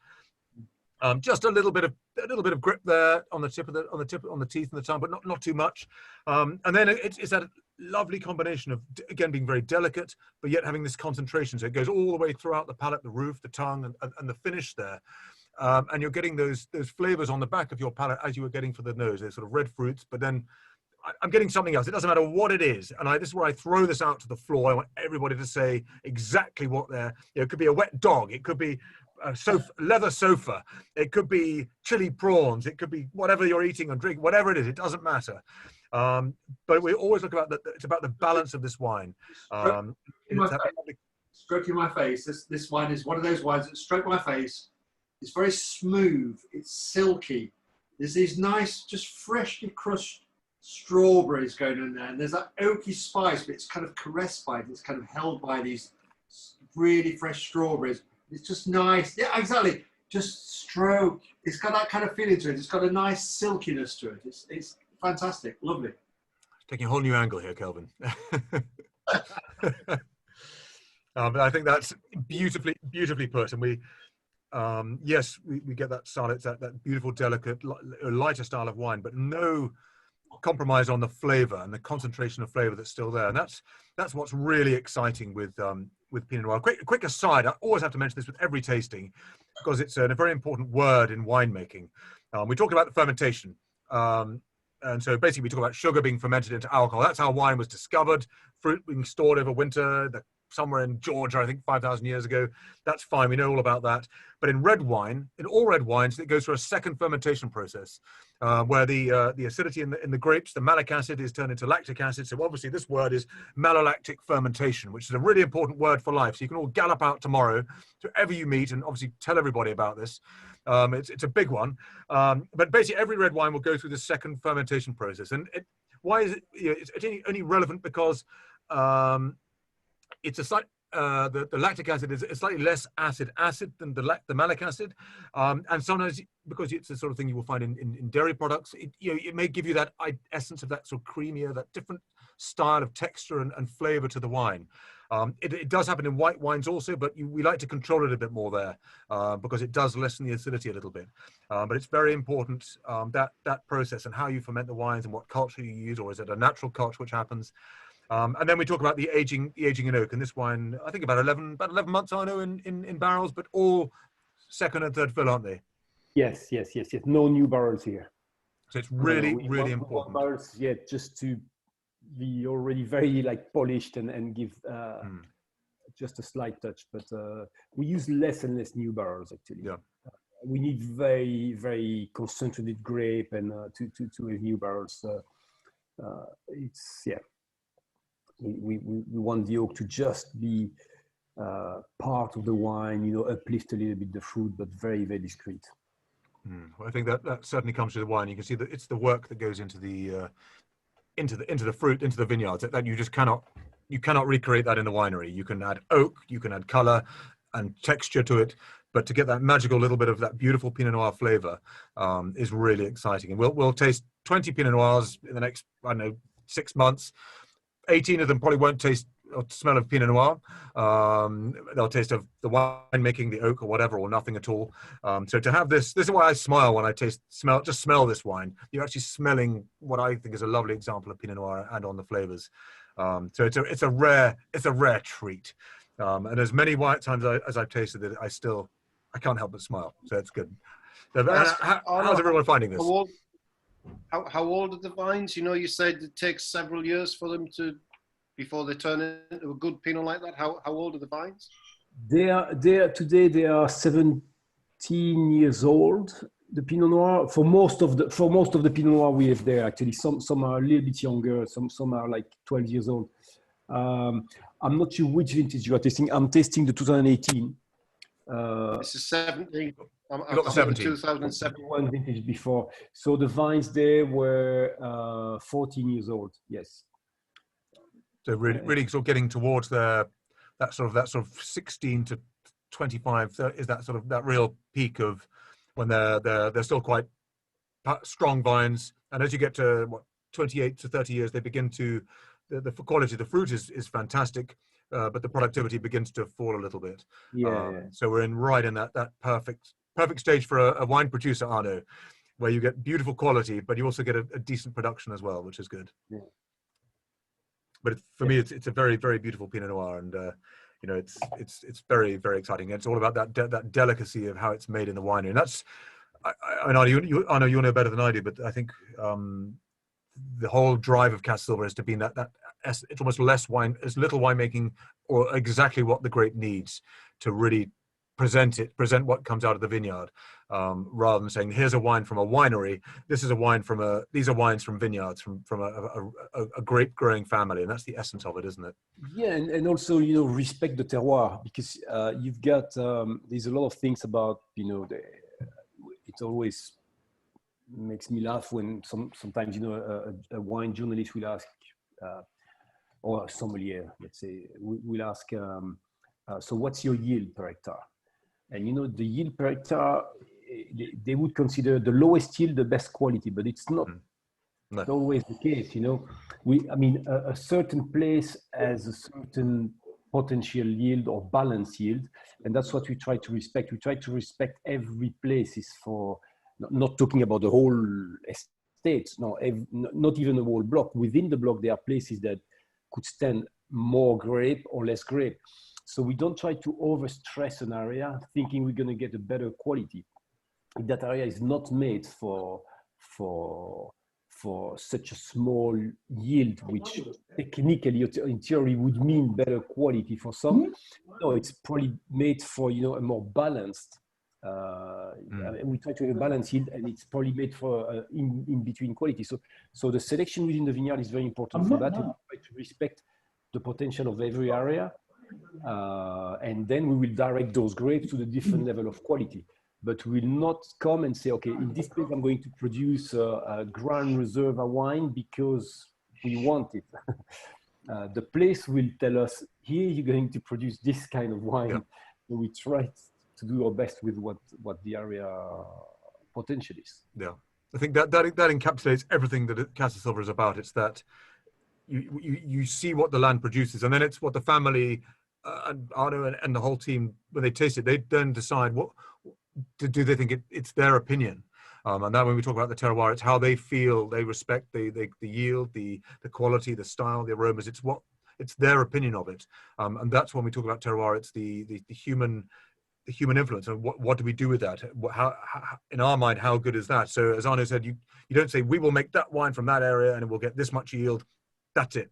Just a little bit of grip there on the teeth and the tongue, but not too much. And then it's that lovely combination of, again, being very delicate, but yet having this concentration. So it goes all the way throughout the palate, the roof, the tongue, and the finish there. And you're getting those flavors on the back of your palate as you were getting for the nose. There's sort of red fruits, but then I'm getting something else. It doesn't matter what it is. And this is where I throw this out to the floor. I want everybody to say exactly what it could be a wet dog. It could be a leather sofa. It could be chili prawns. It could be whatever you're eating or drinking, whatever it is. It doesn't matter. But we always look about it's about the balance of this wine. Stroking my face. This wine is one of those wines that stroke my face. It's very smooth. It's silky. There's these nice, just freshly crushed strawberries going in there, and there's that oaky spice, but it's kind of caressed by it. It's kind of held by these really fresh strawberries. It's just nice. Yeah, exactly. Just stroke. It's got that kind of feeling to it. It's got a nice silkiness to it. It's fantastic. Lovely. Taking a whole new angle here, Kelvyn. But I think that's beautifully put. And yes, we get that style. It's that beautiful, delicate, lighter style of wine, but no compromise on the flavor and the concentration of flavor that's still there. And that's what's really exciting with Pinot Noir. Quick aside, I always have to mention this with every tasting because it's a very important word in winemaking. We talked about the fermentation. And so basically we talk about sugar being fermented into alcohol. That's how wine was discovered, fruit being stored over winter, somewhere in Georgia, I think 5,000 years ago. That's fine, we know all about that. But in red wine, in all red wines, it goes through a second fermentation process where the acidity in the grapes, the malic acid is turned into lactic acid. So obviously this word is malolactic fermentation, which is a really important word for life. So you can all gallop out tomorrow to whoever you meet and obviously tell everybody about this. It's a big one. But basically every red wine will go through the second fermentation process. And why is it, it's only relevant because it's a slight, the lactic acid is slightly less acid than the malic acid. And sometimes, because it's the sort of thing you will find in dairy products, it may give you that essence of that sort of creamier, that different style of texture and flavor to the wine. It does happen in white wines also, but we like to control it a bit more there because it does lessen the acidity a little bit. But it's very important that process and how you ferment the wines and what culture you use, or is it a natural culture which happens? And then we talk about the aging in oak. And this wine, I think about 11 months, I know, in barrels, but all second and third fill, aren't they? Yes. No new barrels here. So it's really we important. want barrels, just to be already very polished and give just a slight touch. But we use less and less new barrels actually. Yeah. We need very, very concentrated grape and to have new barrels. We want the oak to just be part of the wine, uplift a little bit the fruit, but very, very discreet. Well, I think that certainly comes to the wine. You can see that it's the work that goes into the fruit, into the vineyards, that you just cannot recreate that in the winery. You can add oak, you can add color and texture to it, but to get that magical little bit of that beautiful Pinot Noir flavor is really exciting. And we'll taste 20 Pinot Noirs in the next, 6 months. 18 of them probably won't taste or smell of Pinot Noir. They'll taste of the wine making, the oak or whatever, or nothing at all. So to have this is why I smile when I smell this wine. You're actually smelling what I think is a lovely example of Pinot Noir and on the flavors. So it's a rare treat. And as many white times as I've tasted it, I can't help but smile. So it's good. How's everyone finding this? How old are the vines? You said it takes several years for them before they turn into a good Pinot like that. How old are the vines? Today they are 17 years old. The Pinot Noir, for most of the Pinot Noir we have there, actually, some are a little bit younger, some are like 12 years old. I'm not sure which vintage you are tasting. I'm tasting the 2018. This is 17. You got the 17. 2007 vintage before. So the vines there were 14 years old. Yes. So really sort of getting towards that sort of 16 to 25 is that sort of that real peak of when they're still quite strong vines, and as you get to 28 to 30 years, they begin to the quality of the fruit is fantastic, but the productivity begins to fall a little bit. So we're right in that perfect stage for a wine producer, Arnaud, where you get beautiful quality, but you also get a decent production as well, which is good. Yeah. But for me, it's a very, very beautiful Pinot Noir, and it's very, very exciting. It's all about that delicacy of how it's made in the winery, and that's I know you know better than I do, but I think the whole drive of Casa Silva is to be that it's almost little winemaking, or exactly what the grape needs to really present what comes out of the vineyard, rather than saying, here's a wine from a winery. These are wines from vineyards, from a grape growing family, and that's the essence of it, isn't it? Yeah, and also respect the terroir, because you've got there's a lot of things about it always makes me laugh when sometimes a wine journalist will ask, or a sommelier, let's say, will ask, so what's your yield per hectare? And the yield per hectare, they would consider the lowest yield the best quality, but it's not always the case. A certain place has a certain potential yield or balance yield, and that's what we try to respect. We try to respect every place is for, not talking about the whole estate, no, not even the whole block. Within the block, there are places that could stand more grape or less grape. So we don't try to overstress an area thinking we're going to get a better quality. That area is not made for such a small yield, which technically in theory would mean better quality for some. No, it's probably made for, you know, a more balanced. We try to have a balanced yield, and it's probably made for in between quality. So the selection within the vineyard is very important for that. And we try to respect the potential of every area, and then we will direct those grapes to the different level of quality. But we will not come and say, okay, in this place, I'm going to produce a Grand Reserva wine because we want it. The place will tell us, here you're going to produce this kind of wine. Yeah. So we try to do our best with what the area potential is. Yeah, I think that encapsulates everything that Casa Silva is about. It's that you see what the land produces, and then it's what the family and Arnaud and the whole team, when they taste it, they then decide what do they think it's their opinion. And then when we talk about the terroir, it's how they feel, they respect the yield, the quality, the style, the aromas. It's their opinion of it. And that's when we talk about terroir, it's the human influence. And what do we do with that? How in our mind, how good is that? So as Arnaud said, you don't say, we will make that wine from that area and it will get this much yield. That's it.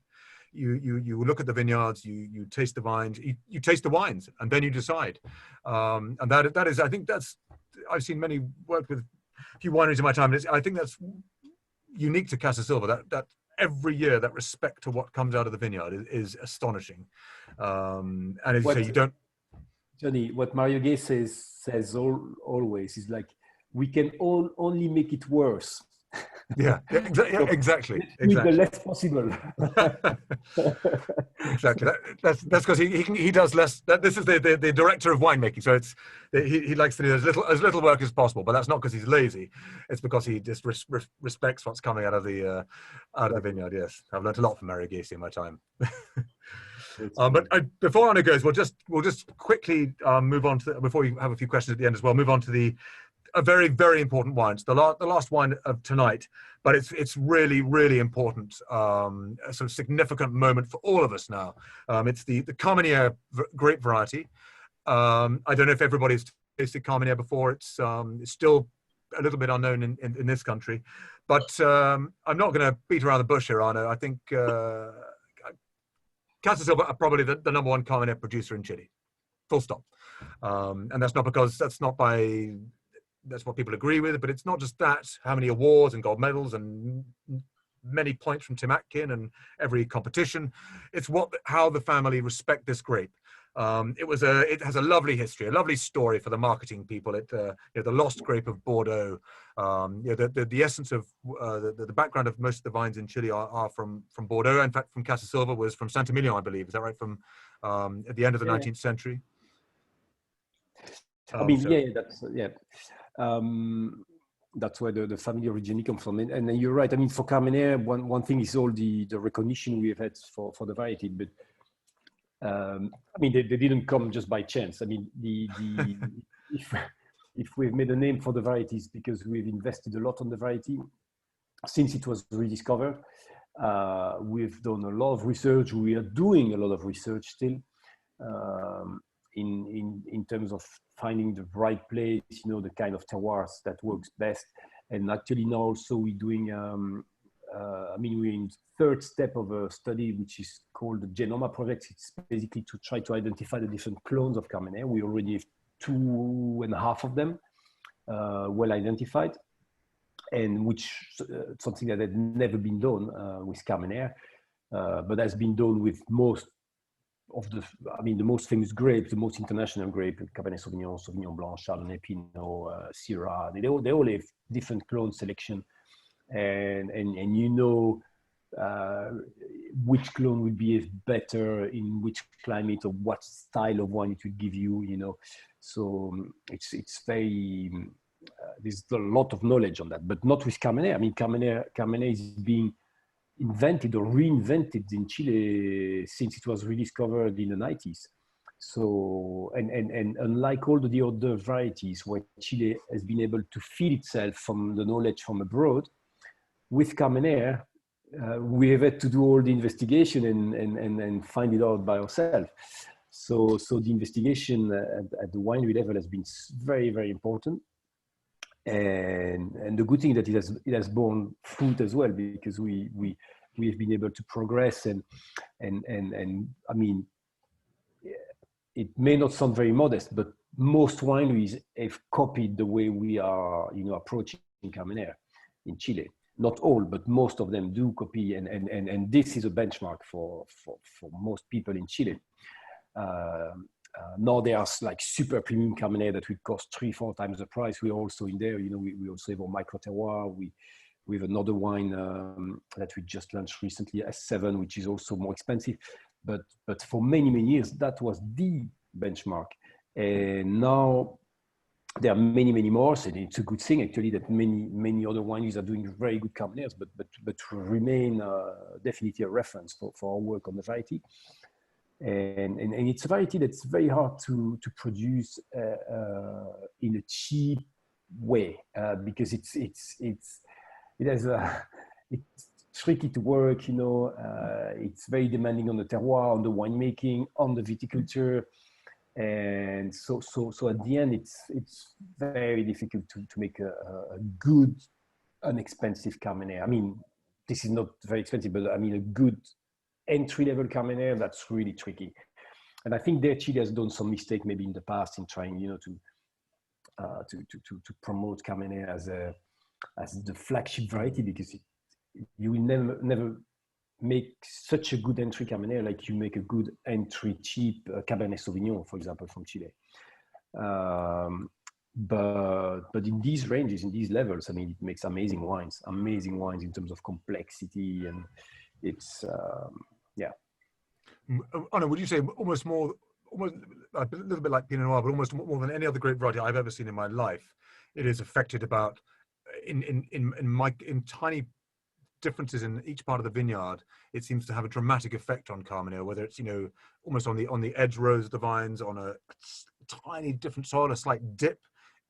You look at the vineyards, you taste the vines, you taste the wines, and then you decide. And that is, I think I've seen many, worked with a few wineries in my time, and I think that's unique to Casa Silva, that every year that respect to what comes out of the vineyard is astonishing. And as you say, you don't... Johnny, what Mario Gay says always is like, we can only make it worse. Yeah, exactly. The less possible. Exactly. That's because he does less. This is the director of winemaking, so he likes to do as little work as possible. But that's not because he's lazy. It's because he just respects what's coming out of the vineyard. Yes, I've learned a lot from Mario Gacy in my time. But before Arnaud goes, we'll just quickly move on to, before we have a few questions at the end as well, move on to a very, very important wine. It's the last wine of tonight, but it's really, really important. A sort of significant moment for all of us now. It's the Carmenere grape variety. I don't know if everybody's tasted Carmenere before. It's still a little bit unknown in this country, but I'm not going to beat around the bush here, Arnaud. I think Casa Silva are probably the number one Carmenere producer in Chile. Full stop. And that's not because that's what people agree with, but it's not just that. How many awards and gold medals and many points from Tim Atkin and every competition. It's how the family respect this grape. It has a lovely history, a lovely story for the marketing people. The lost grape of Bordeaux. The essence of the background of most of the vines in Chile are from Bordeaux. In fact, from Casa Silva was from Saint-Emilion, I believe. Is that right? From at the end of the 19th century. That's where the family originally comes from. And you're right. I mean, for Carmenere, one thing is all the recognition we have had for the variety, but I mean, they didn't come just by chance. I mean, if we've made a name for the varieties because we've invested a lot on the variety since it was rediscovered. We've done a lot of research. We are doing a lot of research still in terms of finding the right place, the kind of terroirs that works best. And actually now also we're doing, we're in third step of a study, which is called the Genoma Project. It's basically to try to identify the different clones of Carmenere. We already have 2.5 of them well identified, and which something that had never been done with Carmenere, but has been done with most of the most famous grapes, the most international grape, Cabernet Sauvignon, Sauvignon Blanc, Chardonnay, Pinot, Syrah. They all have different clone selection, and which clone would be better in which climate or what style of wine it would give you. So it's very there's a lot of knowledge on that, but not with Carmenere. I mean, Carmenere is being invented or reinvented in Chile since it was rediscovered in the 90s. So, and unlike all the other varieties where Chile has been able to feed itself from the knowledge from abroad, with Carmenère, we have had to do all the investigation and find it out by ourselves. So the investigation at the winery level has been very, very important. And the good thing that it has borne fruit as well, because we have been able to progress and I mean, it may not sound very modest, but most wineries have copied the way we are, approaching Carmenère in Chile. Not all, but most of them do copy, and this is a benchmark for most people in Chile. Now there's like super premium Carmenère that would cost 3-4 times the price. We're also in there, we also have a micro terroir. We have another wine that we just launched recently, S7, which is also more expensive. But for many, many years, that was the benchmark. And now there are many, many more. So it's a good thing actually that many other wineries are doing very good Carmenères, but remain definitely a reference for our work on the variety. And it's a variety that's very hard to produce in a cheap way because it's tricky to work, it's very demanding on the terroir, on the winemaking, on the viticulture. And so at the end, it's very difficult to make a good, inexpensive Carmenère. I mean, this is not very expensive, but I mean, a good entry-level Carmenère, that's really tricky. And I think there Chile has done some mistake maybe in the past in trying, to promote Carmenère as the flagship variety, because you will never make such a good entry Carmenère like you make a good entry cheap Cabernet Sauvignon, for example, from Chile. But in these ranges, in these levels, I mean, it makes amazing wines in terms of complexity, and it's yeah. Arnaud, would you say almost a little bit like Pinot Noir, but almost more than any other grape variety I've ever seen in my life, it is affected about in tiny differences in each part of the vineyard. It seems to have a dramatic effect on Carmenère, whether it's almost on the edge rows of the vines, on a tiny different soil, a slight dip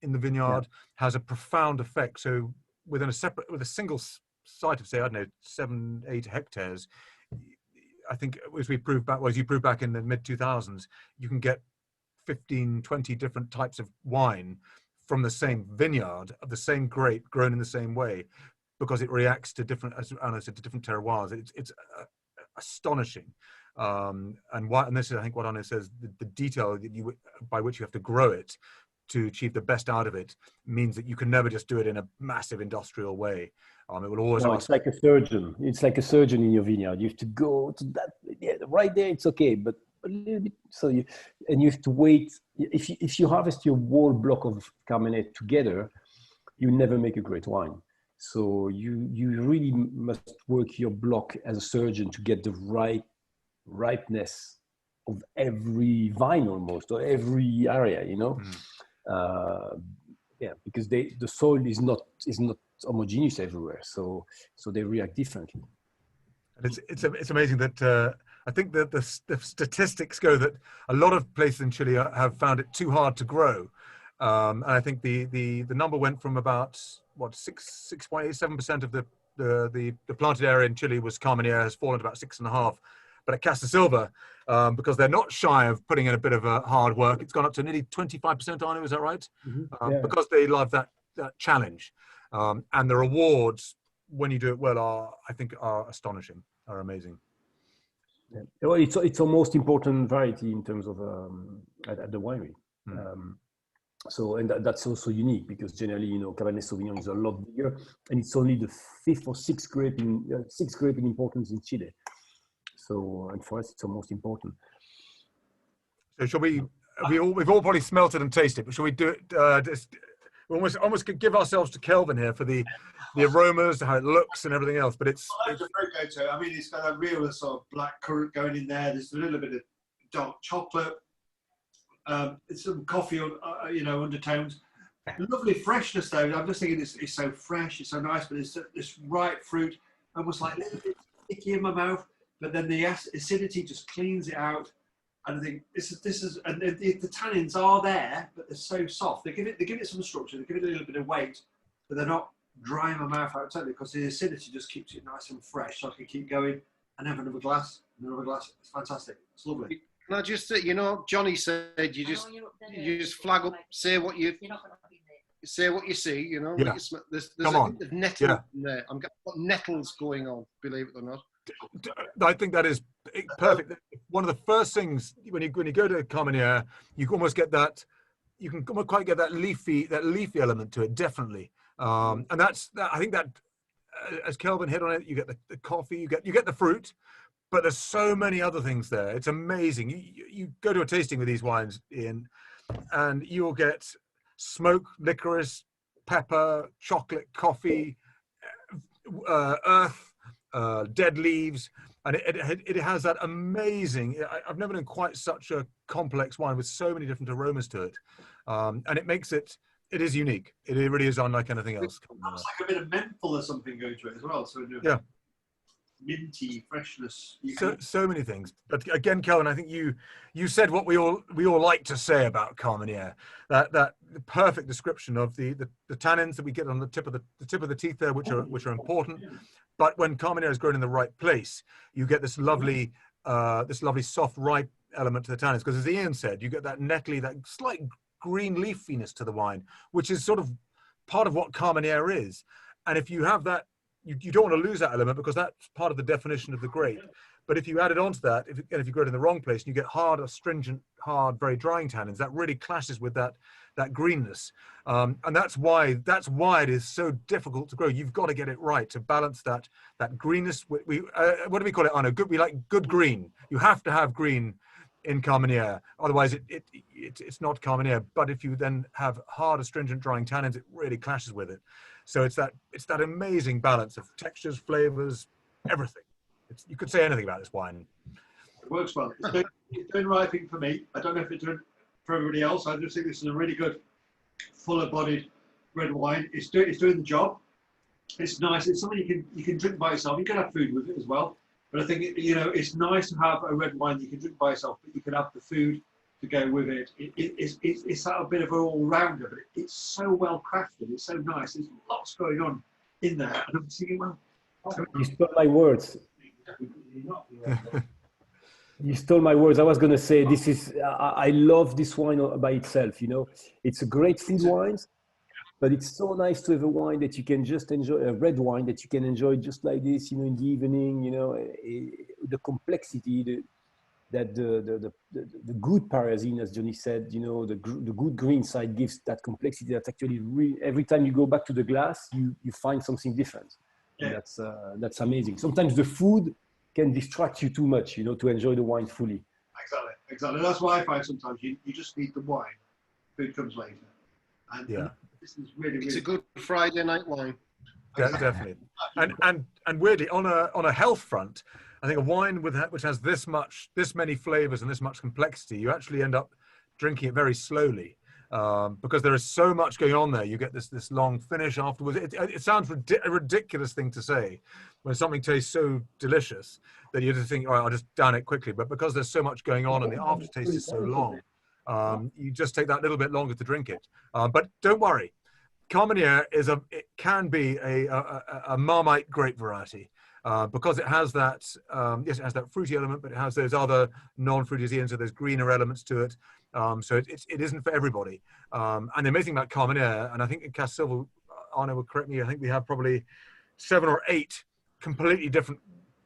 in the vineyard, has a profound effect. So with a single site of, say, I don't know, 7-8 hectares, I think as you proved back in the mid 2000s, you can get 15-20 different types of wine from the same vineyard of the same grape grown in the same way, because it reacts to different, as Arnaud said, to different terroirs. It's astonishing. And this is, I think, what Arnaud says, the detail that by which you have to grow it to achieve the best out of it means that you can never just do it in a massive industrial way. It will always. No, it's like a surgeon. It's like a surgeon in your vineyard. You have to go to that. Yeah, right there, it's okay, but a little bit. So you have to wait. If you harvest your whole block of Carmenère together, you never make a great wine. So you really must work your block as a surgeon to get the right ripeness of every vine almost, or every area, because the soil is not homogeneous everywhere, so they react differently. And it's amazing that I think that the statistics go that a lot of places in Chile have found it too hard to grow, and I think the number went from about 6.87% of the planted area in Chile was Carmenère, has fallen to about 6.5%. But at Casa Silva, because they're not shy of putting in a bit of hard work, it's gone up to nearly 25%, Arnaud, is that right? Mm-hmm. Because they love that challenge. And the rewards, when you do it well, are astonishing, are amazing. Yeah. Well, it's our most important variety in terms of at the winery. So, and that's also unique because generally, Cabernet Sauvignon is a lot bigger, and it's only the 5th or 6th grape in importance in Chile. So, and for us, it's the most important. So, shall we? We've all probably smelt it and tasted it, but shall we do it? We almost could give ourselves to Kelvyn here for the aromas, how it looks, and everything else. But it's I mean, it's got a real sort of black currant going in there. There's a little bit of dark chocolate. It's some coffee, undertones. Lovely freshness though. I'm just thinking it's so fresh, it's so nice, but it's this ripe fruit, almost like icky in my mouth, but then the acidity just cleans it out. And I think this is, and the tannins are there, but they're so soft. They give it some structure, they give it a little bit of weight, but they're not drying my mouth out totally because the acidity just keeps it nice and fresh. So I can keep going and have another glass, another glass. It's fantastic. It's lovely. Can I just say, you know, Johnny said you just flag up, say what you see. You know, Yeah. there's Come a on. bit of nettle in there. I've got nettles going on, believe it or not. I think that is perfect. One of the first things when you go to Carmenere, you can almost get that. You can quite get that leafy element to it, definitely. And I think that as Kelvyn hit on it, you get the coffee, you get the fruit, but there's so many other things there. It's amazing. You go to a tasting with these wines, Ian, and you'll get smoke, licorice, pepper, chocolate, coffee, earth. Dead leaves, and it has that amazing. I've never known quite such a complex wine with so many different aromas to it, and it makes it is unique. It really is unlike anything else. It's like a bit of menthol or something going to it as well. So yeah, minty freshness. So many things. But again, Kelvyn, I think you said what we all like to say about Carmenere. That the perfect description of the tannins that we get on the tip of the teeth there, which are important. But when Carmenere is grown in the right place, you get this lovely soft, ripe element to the tannins. Because as Ian said, you get that nettly, that slight green leafiness to the wine, which is sort of part of what Carmenere is. And if you have that, you don't want to lose that element because that's part of the definition of the grape. But if you add it onto that, if you grow it in the wrong place and you get hard, astringent, hard, very drying tannins, that really clashes with that greenness. And that's why it is so difficult to grow. You've got to get it right to balance that greenness. What do we call it, Arnaud? We like good green. You have to have green in Carmenere, otherwise it's not Carmenere. But if you then have hard, astringent, drying tannins, it really clashes with it. So it's that amazing balance of textures, flavors, everything. You could say anything about this wine. It works well. It's doing the right thing for me. I don't know if it's doing for everybody else. I just think this is a really good, fuller-bodied red wine. It's doing the job. It's nice. It's something you can drink by yourself. You can have food with it as well. But I think it's nice to have a red wine you can drink by yourself, but you can have the food to go with it. It's that a bit of an all-rounder, but it's so well crafted. It's so nice. There's lots going on in there, and I'm thinking, well, you stole my words. You stole my words. I was going to say this is. I love this wine by itself. It's a great food wine, but it's so nice to have a wine that you can just enjoy, a red wine that you can enjoy just like this, in the evening. The complexity, the good Parisian, as Johnny said, the good green side gives that complexity. That's actually every time you go back to the glass, you find something different. Yeah. And that's amazing. Sometimes the food can distract you too much, to enjoy the wine fully. Exactly. That's why I find sometimes you just need the wine. Food comes later. And yeah, this is really. It's a good Friday night wine. Yeah, definitely. And weirdly, on a health front, I think a wine which has this many flavors and this much complexity, you actually end up drinking it very slowly. Because there is so much going on there. You get this long finish afterwards. It sounds a ridiculous thing to say when something tastes so delicious that you just think, all right, I'll just down it quickly. But because there's so much going on and the aftertaste is so long, you just take that little bit longer to drink it. But don't worry, Carmenere can be a Marmite grape variety. Because it has that, yes, it has that fruity element, but it has those other non-fruity, so there's greener elements to it. So it isn't for everybody. And the amazing about Carmenere, and I think in Casa Silva, Arnaud will correct me, I think we have probably 7 or 8 completely different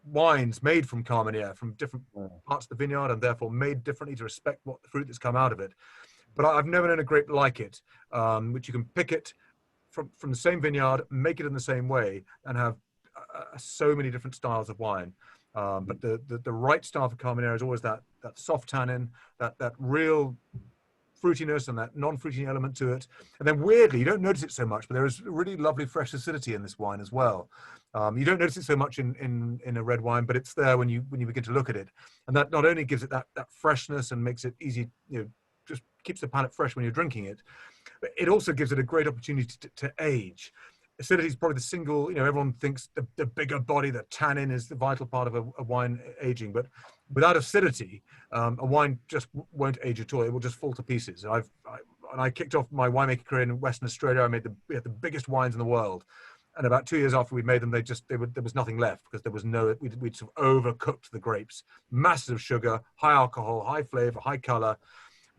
wines made from Carmenere, from different parts of the vineyard, and therefore made differently to respect what the fruit that's come out of it. But I've never known a grape like it, which you can pick it from the same vineyard, make it in the same way, and have so many different styles of wine. But the right style for Carmenere is always that soft tannin, that real fruitiness and that non-fruity element to it. And then weirdly, you don't notice it so much, but there is really lovely fresh acidity in this wine as well. You don't notice it so much in a red wine, but it's there when you begin to look at it. And that not only gives it that freshness and makes it easy, just keeps the palate fresh when you're drinking it, but it also gives it a great opportunity to age. acidity is probably the single, everyone thinks the bigger body, the tannin is the vital part of a wine aging, but without acidity, a wine just won't age at all. It will just fall to pieces. And I kicked off my winemaking career in Western Australia. We had the biggest wines in the world. And about 2 years after we made them, there was nothing left because we'd sort of overcooked the grapes. Massive sugar, high alcohol, high flavor, high color.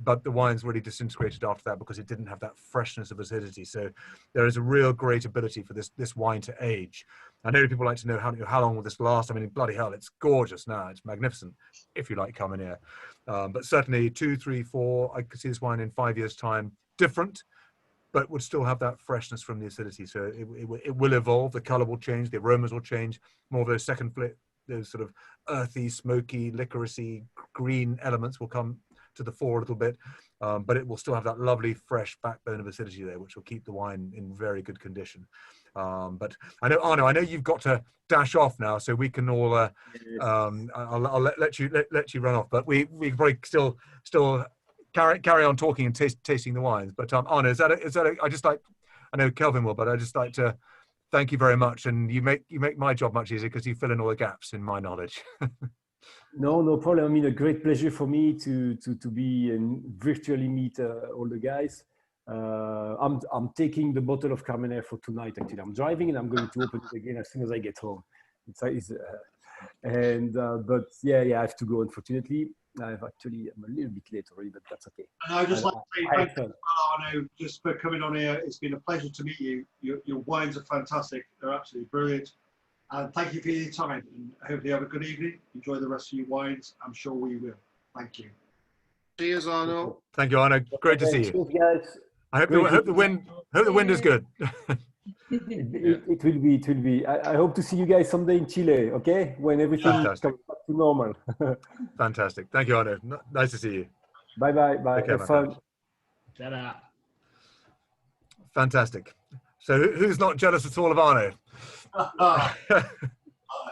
But the wines really disintegrated after that because it didn't have that freshness of acidity. So there is a real great ability for this wine to age. I know people like to know how long will this last. I mean, bloody hell, it's gorgeous now. It's magnificent if you like coming here. But certainly 2, 3, 4, I could see this wine in 5 years' time. Different, but would still have that freshness from the acidity. So it will evolve. The color will change. The aromas will change. More of those those sort of earthy, smoky, licoricey, green elements will come to the fore a little bit, but it will still have that lovely fresh backbone of acidity there, which will keep the wine in very good condition. But I know, Arnaud, I know you've got to dash off now, so we can all I'll let you run off, but we probably still carry on talking and tasting the wines. But Arnaud, is that I know Kelvyn will, but I just like to thank you very much, and you make my job much easier because you fill in all the gaps in my knowledge. No problem. I mean, a great pleasure for me to be and virtually meet all the guys. I'm taking the bottle of Carmenère for tonight. Actually, I'm driving and I'm going to open it again as soon as I get home. But yeah, I have to go. Unfortunately, I'm a little bit late already, but that's okay. And I'd just like to say thank you, Arnaud, just for coming on here. It's been a pleasure to meet you. Your wines are fantastic. They're absolutely brilliant. And thank you for your time. And I hope you have a good evening. Enjoy the rest of your wines. I'm sure we will. Thank you. Cheers, Arnaud. Thank you, Arnaud. Great to see you. Cheers, guys. I hope the wind is good. It will be. I hope to see you guys someday in Chile, okay? When everything comes back to normal. Fantastic. Thank you, Arnaud. Nice to see you. Bye. Okay, Have fun. Ta-da. Fantastic. So who's not jealous at all of Arnaud?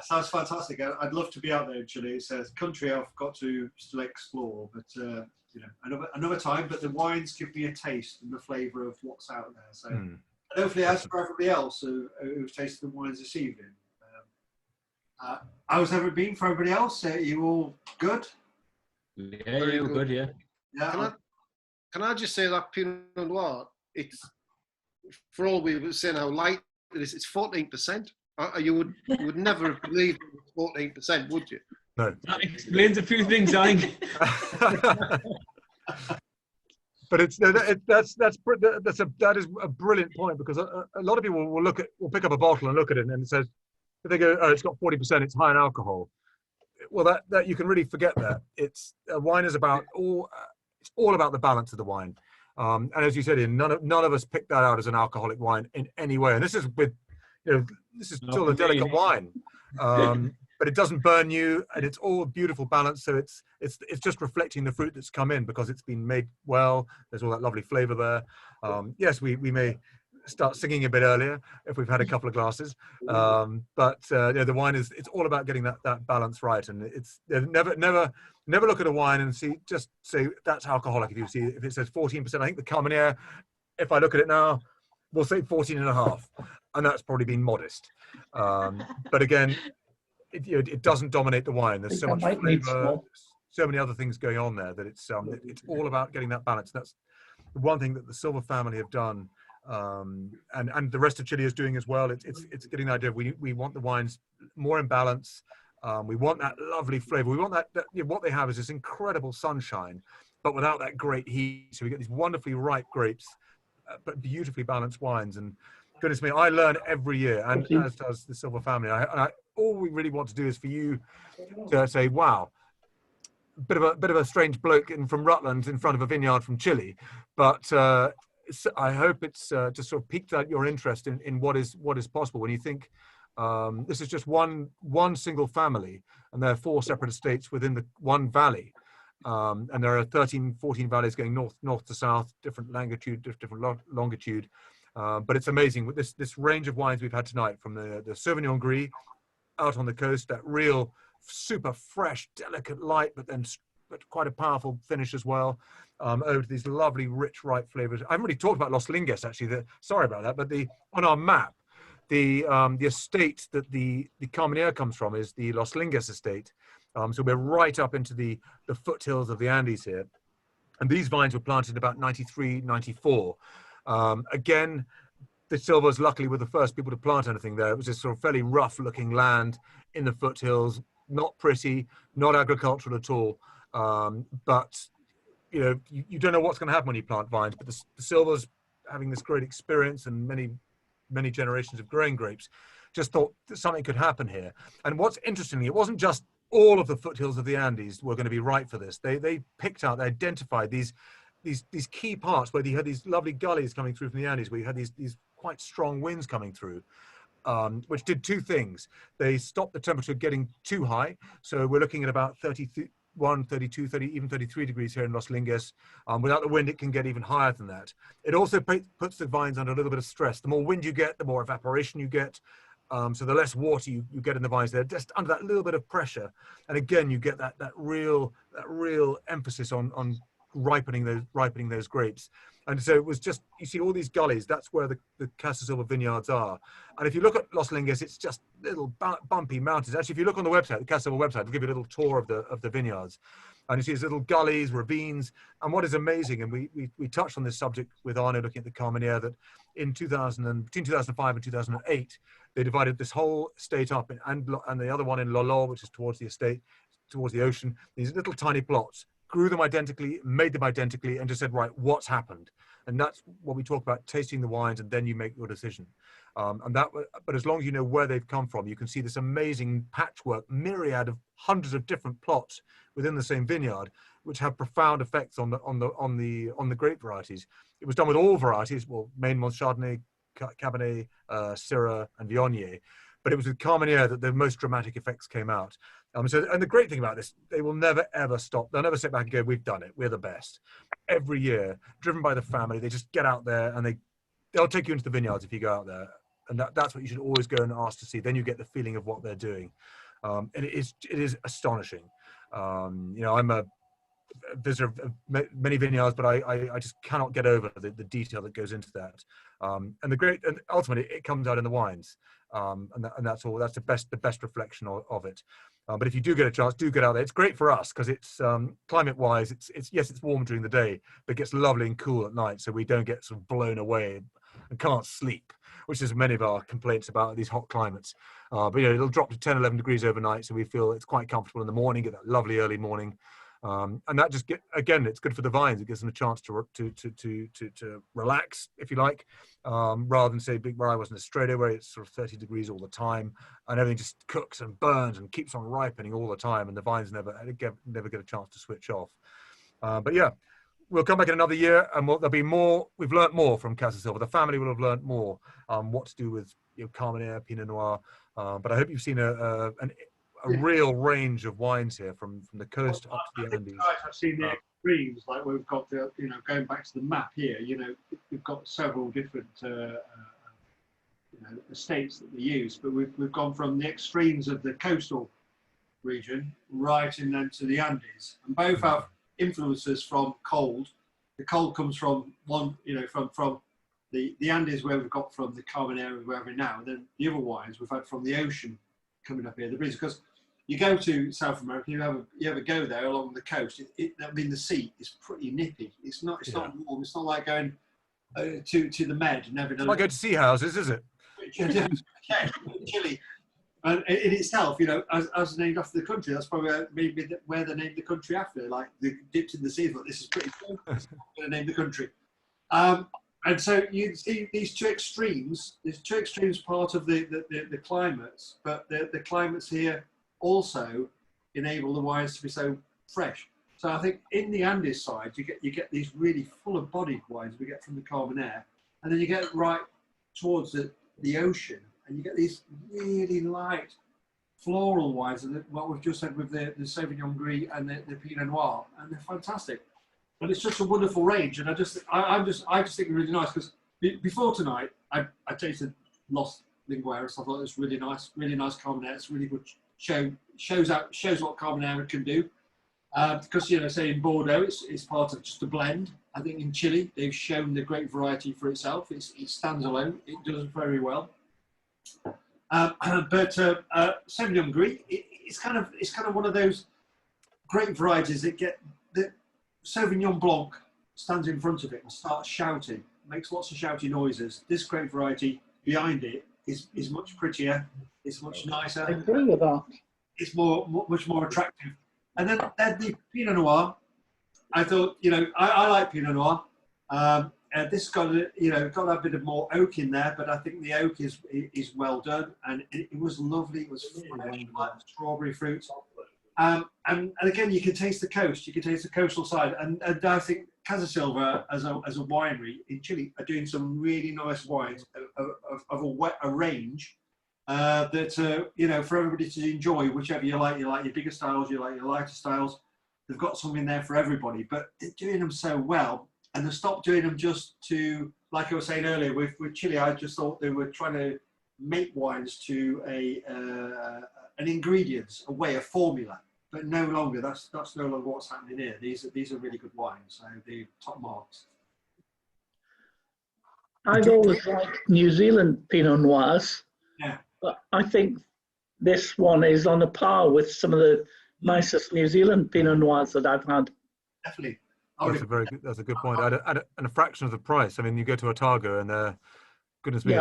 Sounds fantastic. I'd love to be out there in Chile. It's a country I've got to still explore, but another time. But the wines give me a taste and the flavour of what's out there. So hopefully, as for everybody else who's tasted the wines this evening, how's everything been for everybody else? You all good? Yeah, you're good. Yeah. Yeah. Can I just say that Pinot Noir? It's for all we were saying how light it is. It's 14%. You would never have believed it was 14%, would you? No. That explains a few things, I think. But that is a brilliant point, because a lot of people will pick up a bottle and look at it and it says, if they go, oh, it's got 40%, it's high in alcohol. Well, that you can really forget that. Wine is it's all about the balance of the wine. And as you said, Ian, none of us picked that out as an alcoholic wine in any way. And this is still a delicate wine, but it doesn't burn you, and it's all beautiful balance. So it's just reflecting the fruit that's come in because it's been made well. There's all that lovely flavour there. Yes, we may start singing a bit earlier if we've had a couple of glasses, but the wine it's all about getting that balance right. And it's never look at a wine and just say that's alcoholic. If it says 14%, I think the Carmenère, if I look at it now, we'll say 14.5, and that's probably been modest. But again, it doesn't dominate the wine. There's so much flavour, so many other things going on there that it's all about getting that balance. That's the one thing that the Silva family have done, and the rest of Chile is doing as well. It's getting the idea. We want the wines more in balance. We want that lovely flavour. We want that what they have is this incredible sunshine, but without that great heat. So we get these wonderfully ripe grapes, but beautifully balanced wines. And goodness me, I learn every year, and as does the Silva family. All we really want to do is for you to say, wow, bit of a strange bloke from Rutland in front of a vineyard from Chile, but I hope it's just sort of piqued out your interest in what is possible when you think this is just one single family, and there are 4 separate estates within the one valley, and there are 13, 14 valleys going north to south, different different longitude. But it's amazing with this range of wines we've had tonight, from the Sauvignon Gris out on the coast, that real super fresh, delicate light, but quite a powerful finish as well, over to these lovely, rich, ripe flavors. I haven't really talked about Los Lingues, actually. Sorry about that, but on our map, the estate that the Carmenere comes from is the Los Linges estate. So we're right up into the foothills of the Andes here. And these vines were planted in about 93, 94. Again, the Silvas luckily were the first people to plant anything there. It was this sort of fairly rough looking land in the foothills, not pretty, not agricultural at all. But you know, you don't know what's going to happen when you plant vines, but the Silvas, having this great experience and many generations of growing grapes, just thought that something could happen here. And what's interesting, it wasn't just all of the foothills of the Andes were going to be right for this. They picked out, they identified these key parts where you had these lovely gullies coming through from the Andes, where you had these quite strong winds coming through, which did two things. They stopped the temperature getting too high. So we're looking at about 31, 32, 30, even 33 degrees here in Los Linges. Without the wind, it can get even higher than that. It also puts the vines under a little bit of stress. The more wind you get, the more evaporation you get. So the less water you get in the vines, they're just under that little bit of pressure. And again, you get that real emphasis on ripening those grapes. And so it was just, you see all these gullies, that's where the Casa Silva vineyards are. And if you look at Los Linges, it's just little bumpy mountains. Actually, if you look on the website, the Casa Silva website, it'll give you a little tour of the vineyards. And you see these little gullies, ravines. And what is amazing, and we touched on this subject with Arnaud looking at the Carmenere, that in between 2005 and 2008, they divided this whole estate up, and the other one in Lolo, which is towards the estate, towards the ocean, these little tiny plots, grew them identically, made them identically, and just said, right, what's happened? And that's what we talk about, tasting the wines, and then you make your decision. But as long as you know where they've come from, you can see this amazing patchwork, myriad of hundreds of different plots within the same vineyard, which have profound effects on the grape varieties. It was done with all varieties, well, Mainmont, Chardonnay, Cabernet, Syrah, and Viognier. But it was with Carmenere that the most dramatic effects came out. And the great thing about this, they will never, ever stop. They'll never sit back and go, we've done it. We're the best. Every year, driven by the family, they just get out there and they'll take you into the vineyards if you go out there. And that's what you should always go and ask to see. Then you get the feeling of what they're doing. And it is astonishing. I'm a visitor of many vineyards, but I just cannot get over the detail that goes into that. And ultimately it comes out in the wines. And that's all. That's the best reflection of it. But if you do get a chance, do get out there. It's great for us because it's climate-wise. It's warm during the day, but it gets lovely and cool at night, so we don't get sort of blown away and can't sleep, which is many of our complaints about these hot climates. But it'll drop to 10, 11 degrees overnight, so we feel it's quite comfortable in the morning. Get that lovely early morning. And that just it's good for the vines. It gives them a chance to relax, if you like, rather than say where I was in Australia, where it's sort of 30 degrees all the time and everything just cooks and burns and keeps on ripening all the time, and the vines never get a chance to switch off. But yeah, we'll come back in another year, and there'll be more. We've learnt more from Casa Silva. The family will have learnt more what to do with Carmenere, Pinot Noir. But I hope you've seen a real range of wines here from the coast up to the Andes. I've seen the extremes, like we've got going back to the map here, we've got several different estates that we use, but we've gone from the extremes of the coastal region right in then to the Andes, and both have influences from cold. The cold comes from from the Andes, where we've got from the Carmenere and wherever now, and then the other wines we've had from the ocean coming up here, the breeze. Because you go to South America, you ever go there along the coast, the sea is pretty nippy. It's not warm. It's not like going to the Med. Never done. It's like going to sea houses, is it? Yeah, chilly. And in itself, as named after the country, that's probably maybe where they named the country after. Like they dipped in the sea, but this is pretty cool. I'm going to name the country. And so you see these two extremes. There's two extremes part of the climates, but the climates here also enable the wines to be so fresh. So I think in the Andes side, you get these really full of bodied wines we get from the Carmenere, and then you get right towards the ocean, and you get these really light floral wines, and what we've just said with the Sauvignon Gris and the Pinot Noir, and they're fantastic. And it's just a wonderful range, and I just think it's really nice, because before tonight I tasted Los Lingueras. I thought it was really nice Carmenere. It's really good. Shows what Carmenere can do, because say in Bordeaux it's part of just a blend. I think in Chile they've shown the great variety for itself. It stands alone. It does very well. Sauvignon Gris, it's kind of one of those great varieties that Sauvignon Blanc stands in front of it and starts shouting, makes lots of shouty noises. This grape variety behind it is much prettier, it's much nicer. I agree with that. It's much more attractive. And then the Pinot Noir. I thought, I like Pinot Noir. This got got a bit of more oak in there, but I think the oak is well done, and it was lovely. It was fresh, like strawberry fruit. And again, you can taste the coast. You can taste the coastal side, and I think Casa Silva as a winery in Chile are doing some really nice wines of a range that for everybody to enjoy, whichever you like. You like your bigger styles, you like your lighter styles. They've got something there for everybody, but they're doing them so well, and they stopped doing them just to, like I was saying earlier with Chile. I just thought they were trying to make wines to an ingredients, a way, a formula, but no longer. That's no longer what's happening here. These are really good wines, so the top marks. I've always liked New Zealand Pinot Noirs. Yeah. But I think this one is on a par with some of the nicest New Zealand Pinot Noirs that I've had. Definitely. That's a good point. At a fraction of the price. I mean, you go to Otago and they're, goodness me,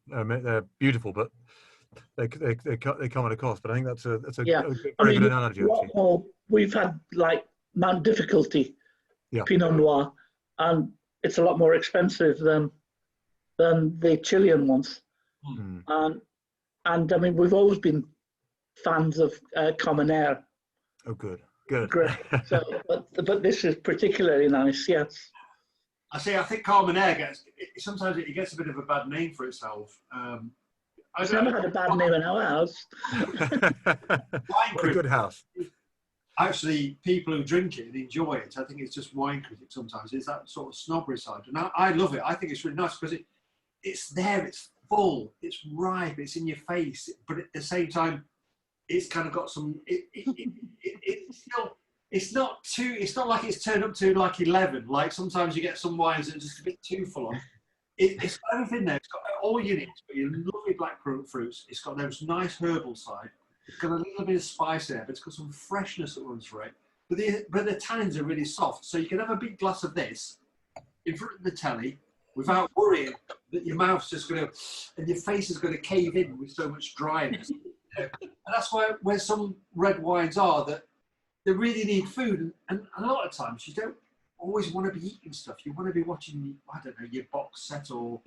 they're beautiful, but they come at a cost. But I think that's a very good analogy. Actually. We've had like Mount Difficulty Pinot Noir, and it's a lot more expensive than the Chilean ones. Mm. And I mean, we've always been fans of Common Air. Oh, good. Great. So, but this is particularly nice. Yes. I think Carmen Air gets a bit of a bad name for itself. It's never had a bad name in our house. What a good house. Actually, people who drink it and enjoy it, I think it's just wine critic sometimes. It's that sort of snobbery side. And I love it. I think it's really nice because it's there, it's full, it's ripe, it's in your face, but at the same time, it's kind of got some. It's not like it's turned up to like 11. Like sometimes you get some wines that are just a bit too full on. It's got everything there. It's got all you need. It's got your lovely black fruits. It's got those nice herbal side. It's got a little bit of spice there, but it's got some freshness that runs through it. But the tannins are really soft, so you can have a big glass of this in front of the telly without worrying that your mouth's just going to and your face is going to cave in with so much dryness. And that's where some red wines are, that they really need food, and a lot of times you don't always want to be eating stuff. You want to be watching, I don't know, your box set or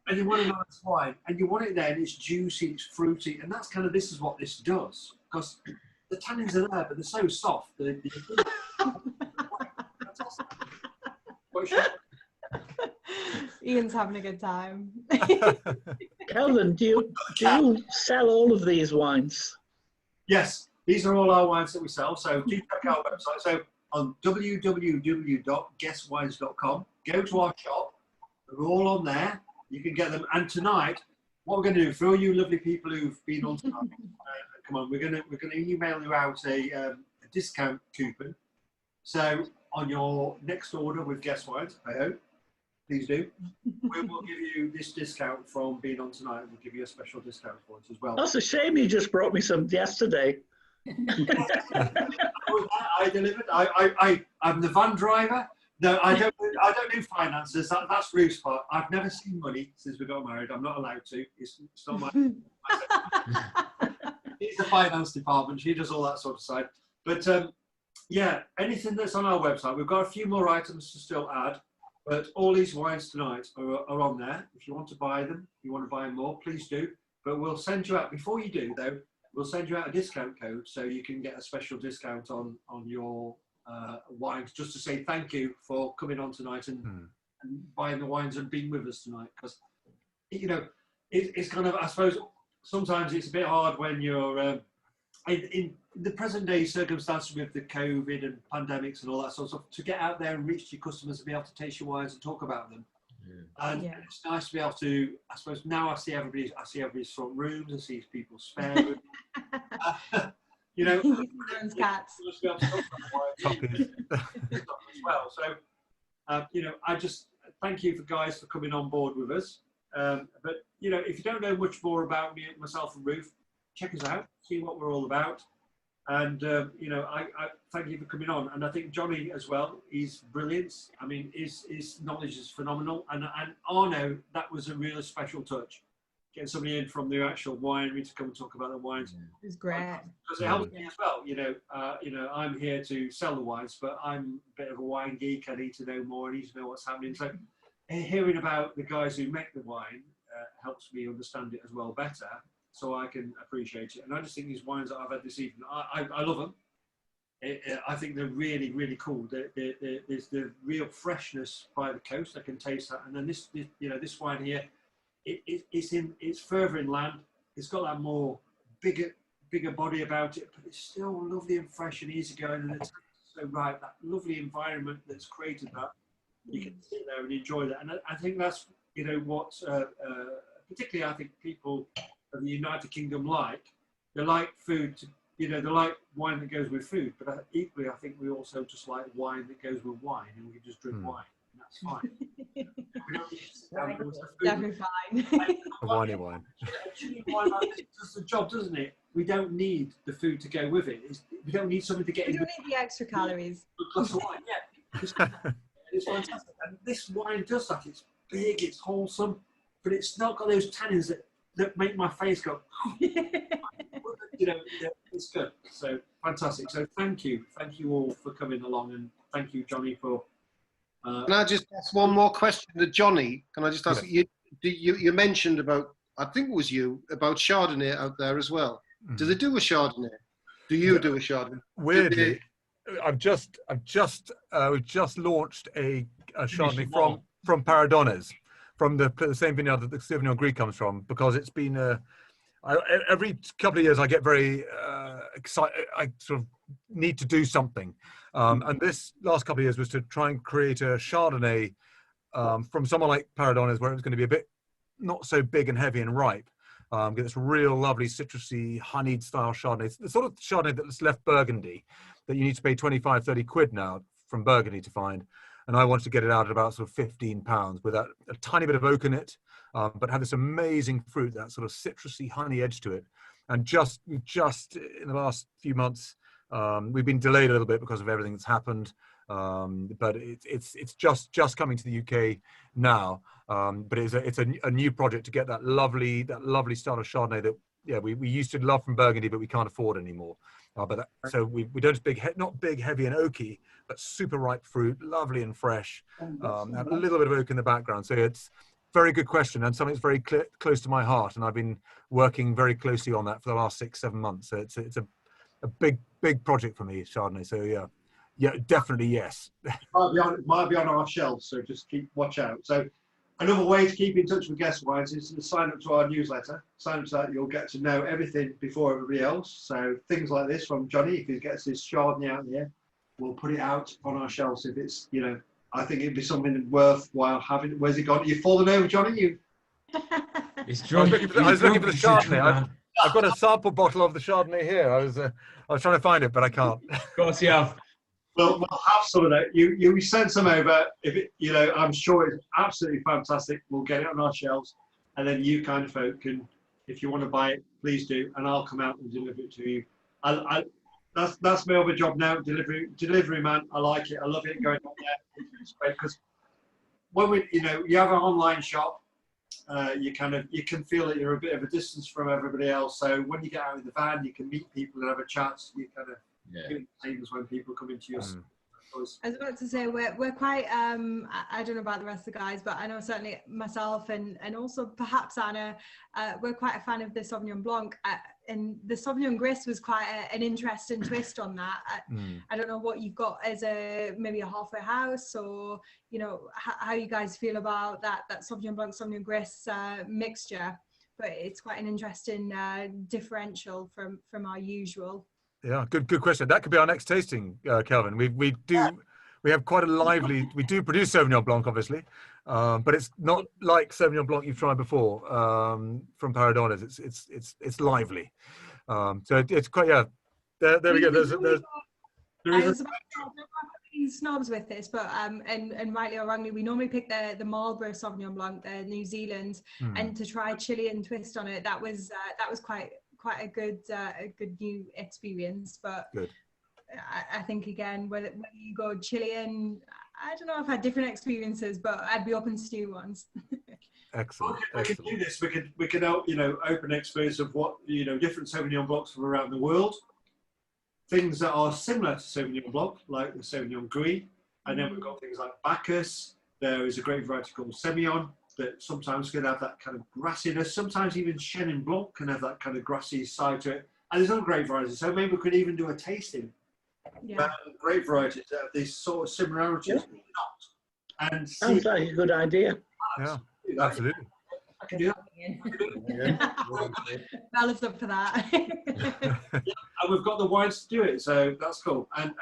and you want a nice wine, and you want it there, and it's juicy, it's fruity, and this is what this does, because the tannins are there, but they're so soft. Ian's having a good time. Kelvyn, do you sell all of these wines? Yes, these are all our wines that we sell. So do check our website. So on www.guestwines.com, go to our shop. They're all on there. You can get them. And tonight, what we're going to do for all you lovely people who've been on tonight, come on, we're going to email you out a discount coupon. So on your next order with Guest Wines, I hope. Please do. We will give you this discount from being on tonight. We'll give you a special discount for it as well. That's a shame you just brought me some yesterday. I delivered. I'm the van driver. No, I don't do finances. That's Ruth's part. I've never seen money since we got married. I'm not allowed to. It's not my. It's the finance department. She does all that sort of side. But yeah, anything that's on our website. We've got a few more items to still add. But all these wines tonight are on there. If you want to buy them, you want to buy more, please do. But we'll send you out, before you do though, we'll send you out a discount code so you can get a special discount on your wines, just to say thank you for coming on tonight and buying the wines and being with us tonight. Because, it's kind of, I suppose, sometimes it's a bit hard when you're in the present day circumstances with the COVID and pandemics and all that sort of stuff, to get out there and reach your customers and be able to taste your wines and talk about them. And it's nice to be able to, I suppose, now I see everybody's front rooms, I see people's spare rooms. Cats. Be able to talk about wines as well. So, I just thank you guys for coming on board with us. But you know, if you don't know much more about me, myself and Ruth, check us out, see what we're all about. And you know, I thank you for coming on. And I think Johnny as well, he's brilliant. I mean, his knowledge is phenomenal. And Arnaud, that was a really special touch. Getting somebody in from the actual winery to come and talk about the wines. It's great. Because it helps me as well. You know, I'm here to sell the wines, but I'm a bit of a wine geek. I need to know more. I need to know what's happening. So hearing about the guys who make the wine helps me understand it as well better, so I can appreciate it. And I just think these wines that I've had this evening, I love them. I think they're really, really cool. There's the real freshness by the coast. I can taste that. And then this wine here, it's further inland. It's got that more bigger body about it, but it's still lovely and fresh and easy going. And it's so right, that lovely environment that's created that. You can sit there and enjoy that. And I think that's, you know, what particularly I think people of the United Kingdom like. They like food, they like wine that goes with food, but equally I think we also just like wine that goes with wine, and we can just drink wine, and that's fine. We don't need to sit down and order food. Definitely fine. A winey wine. Actually, wine like this does the job, doesn't it? We don't need the food to go with it. We don't need something to get We in don't need the extra calories. a glass of wine. Yeah, it's fantastic, and this wine does that. It's big, it's wholesome, but it's not got those tannins that make my face go. You know, it's good. So fantastic. So thank you all for coming along, and thank you, Johnny, for. Can I just ask one more question to Johnny? Can I just ask you mentioned about, I think it was you, about Chardonnay out there as well. Do they do a Chardonnay? Do you do a Chardonnay? Weirdly, we've just launched a Chardonnay from Paradones, from the same vineyard that the Sauvignon Gris comes from, because it's been every couple of years I get very excited. I sort of need to do something, and this last couple of years was to try and create a Chardonnay from someone like Paradones, where it was going to be a bit not so big and heavy and ripe. Get this real lovely citrusy honeyed style Chardonnay. It's the sort of Chardonnay that's left Burgundy that you need to pay 25, 30 quid now from Burgundy to find. And I wanted to get it out at about sort of £15 with a tiny bit of oak in it, but have this amazing fruit, that sort of citrusy honey edge to it. And just in the last few months, we've been delayed a little bit because of everything that's happened. But it's just coming to the UK now. But it's a new project to get that lovely style of Chardonnay that we used to love from Burgundy, but we can't afford anymore. So we don't not big, heavy and oaky, but super ripe fruit, lovely and fresh. Have a little bit of oak in the background. So it's a very good question, and something that's very close to my heart. And I've been working very closely on that for the last 6-7 months. So it's a big project for me, Chardonnay. So yeah, definitely yes. Might be on our shelves, so just watch out. So another way to keep in touch with Guest Wines is to sign up to our newsletter. Sign up to that, you'll get to know everything before everybody else. So things like this from Johnny, if he gets his Chardonnay out there, we'll put it out on our shelves. If it's, I think it'd be something worthwhile having. Where's he gone? You've fallen over, Johnny? He's drunk. I was looking for the Chardonnay. I've got a sample bottle of the Chardonnay here. I was trying to find it, but I can't. Of course you have. We'll have some of that. You send some over. If it, I'm sure it's absolutely fantastic. We'll get it on our shelves, and then you kind of folk can, if you want to buy it, please do, and I'll come out and deliver it to you. That's my other job now. Delivery man. I like it. I love it going on there. It's great because when you have an online shop, you can feel that you're a bit of a distance from everybody else. So when you get out of the van, you can meet people and have a chat. You kind of doing things when people come into your store. I was about to say we're quite I don't know about the rest of the guys, but I know certainly myself and also perhaps Anna, we're quite a fan of the Sauvignon Blanc, and the Sauvignon Gris was quite an interesting twist on that. I don't know what you've got as maybe a halfway house, or how you guys feel about that Sauvignon Blanc Sauvignon Gris mixture, but it's quite an interesting differential from our usual. Yeah, good question. That could be our next tasting, Kelvyn. We have quite a lively. We do produce Sauvignon Blanc, obviously, but it's not like Sauvignon Blanc you've tried before from Paradones. It's lively. So it's quite There we go. There is being snobs with this, but and rightly or wrongly, we normally pick the Marlborough Sauvignon Blanc, the New Zealand, and to try Chilean twist on it. That was quite a good new experience. But I think again, whether you go Chilean, I don't know. I've had different experiences, but I'd be open to new ones. Excellent. We could do this. We could open experience of what different Sauvignon Blancs from around the world. Things that are similar to Sauvignon Blanc, like the Sauvignon Gris, and then we've got things like Bacchus. There is a great variety called Semillon that sometimes can have that kind of grassiness. Sometimes even Chenin Blanc can have that kind of grassy side to it. And there's other great varieties. So maybe we could even do a tasting. Yeah. Great varieties that have these sort of similarities. Yeah. And sounds like a good idea. Yeah, absolutely. I can do that. Bella's up for that. And we've got the wines to do it, so that's cool. And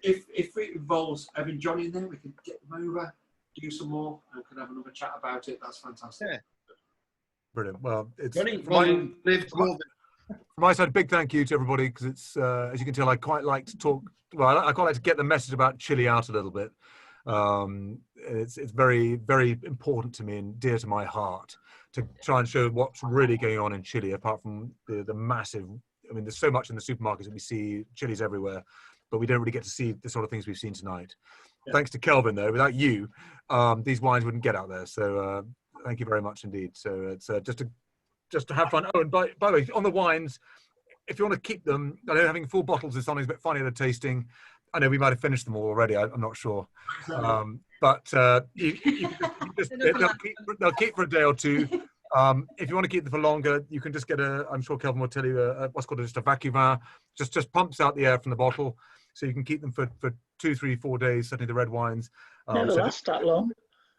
if it involves having Johnny in there, we can get them over, do some more, and can have another chat about it. That's fantastic. Yeah. Brilliant. Well, it's Johnny, from my side, big thank you to everybody, because it's as you can tell, I quite like to talk. Well, I quite like to get the message about Chile out a little bit. It's very, very important to me and dear to my heart to try and show what's really going on in Chile, apart from the massive. I mean, there's so much in the supermarkets that we see, chilies everywhere, but we don't really get to see the sort of things we've seen tonight. Yeah. Thanks to Kelvyn, though. Without you, these wines wouldn't get out there. So thank you very much indeed. So it's just to have fun. Oh, and by the way, on the wines, if you want to keep them, I know having full bottles is something a bit funny at a tasting. I know we might have finished them all already. I'm not sure, but they'll keep for a day or two. If you want to keep them for longer, you can just get I'm sure Kelvyn will tell you what's called just a vacuum. Just pumps out the air from the bottle, so you can keep them for 2, 3, 4 days. Certainly the red wines. Never last that long.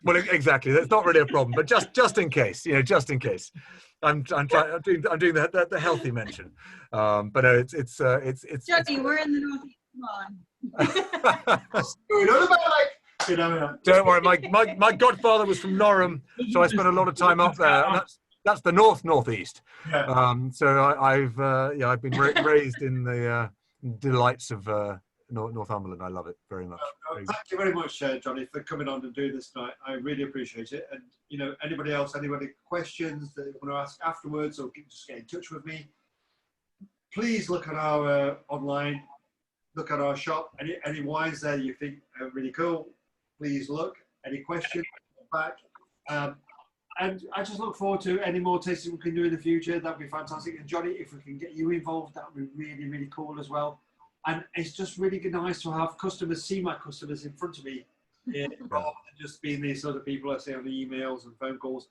Well, exactly. That's not really a problem, but just in case, just in case. I'm doing the healthy mention. But no, it's Johnny, we're in the northeast. Come on. Don't worry, my godfather was from Norham, so I spent a lot of time up there. And that's the northeast. Yeah. So I've been raised in the delights of Northumberland. I love it very much. Thank you very much, Johnny, for coming on and doing this tonight. I really appreciate it. And anybody questions that you want to ask afterwards, or just get in touch with me, please look at our online. Look at our shop. Any wines there you think are really cool, please look. Any questions, back. And I just look forward to any more tasting we can do in the future. That'd be fantastic. And Johnny, if we can get you involved, that would be really, really cool as well. And it's just really nice to have customers, see my customers in front of me, rather than just being these other people I see on the emails and phone calls.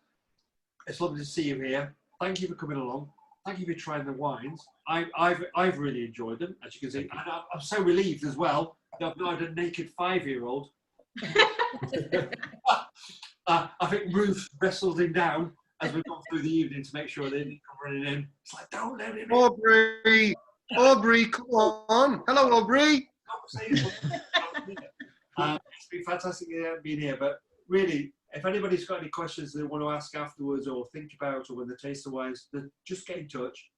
It's lovely to see you here. Thank you for coming along. Thank you for trying the wines. I've really enjoyed them, as you can see. And I'm so relieved as well that I've not had a naked 5-year-old. I think Ruth wrestled him down as we've gone through the evening to make sure they didn't come running in. It's like, don't let him in. Aubrey, come on. Hello, Aubrey. It's been fantastic being here, but really, if anybody's got any questions they want to ask afterwards or think about, or when they taste the wines, just get in touch.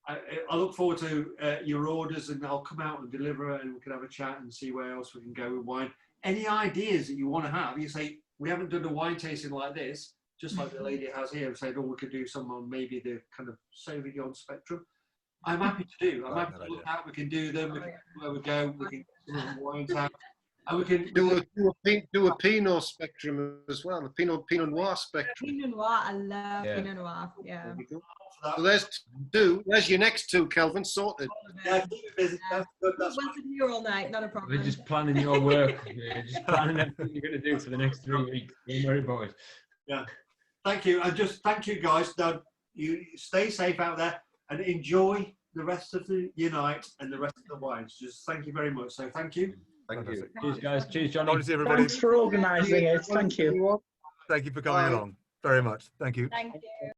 I look forward to your orders, and I'll come out and deliver, and we can have a chat and see where else we can go with wine. Any ideas that you want to have, you say, we haven't done a wine tasting like this, just like the lady has here, and said, oh, we could do some on maybe the kind of Sauvignon spectrum. I'm happy to do. I'm happy to look out. We can do them. We can where we go. We can get some wines out. And we can do a Pinot spectrum as well, a Pinot Noir spectrum. Pinot Noir, I love Pinot Noir. Yeah. So there's two. There's your next two, Kelvyn, sorted. Yeah, keep it busy. That's good. That's Once a year all night, not a problem. We're just planning your work. Just planning everything you're going to do for the next 3 weeks. Don't worry about it. Yeah. Thank you. And just thank you, guys. Now, you stay safe out there and enjoy the rest of the night and the rest of the wines. Just thank you very much. So thank you. Thank you. Cheers, guys. Cheers, Johnny. Honestly, everybody. Thanks for organising it. Thank you. Thank you for coming along very much. Thank you. Thank you.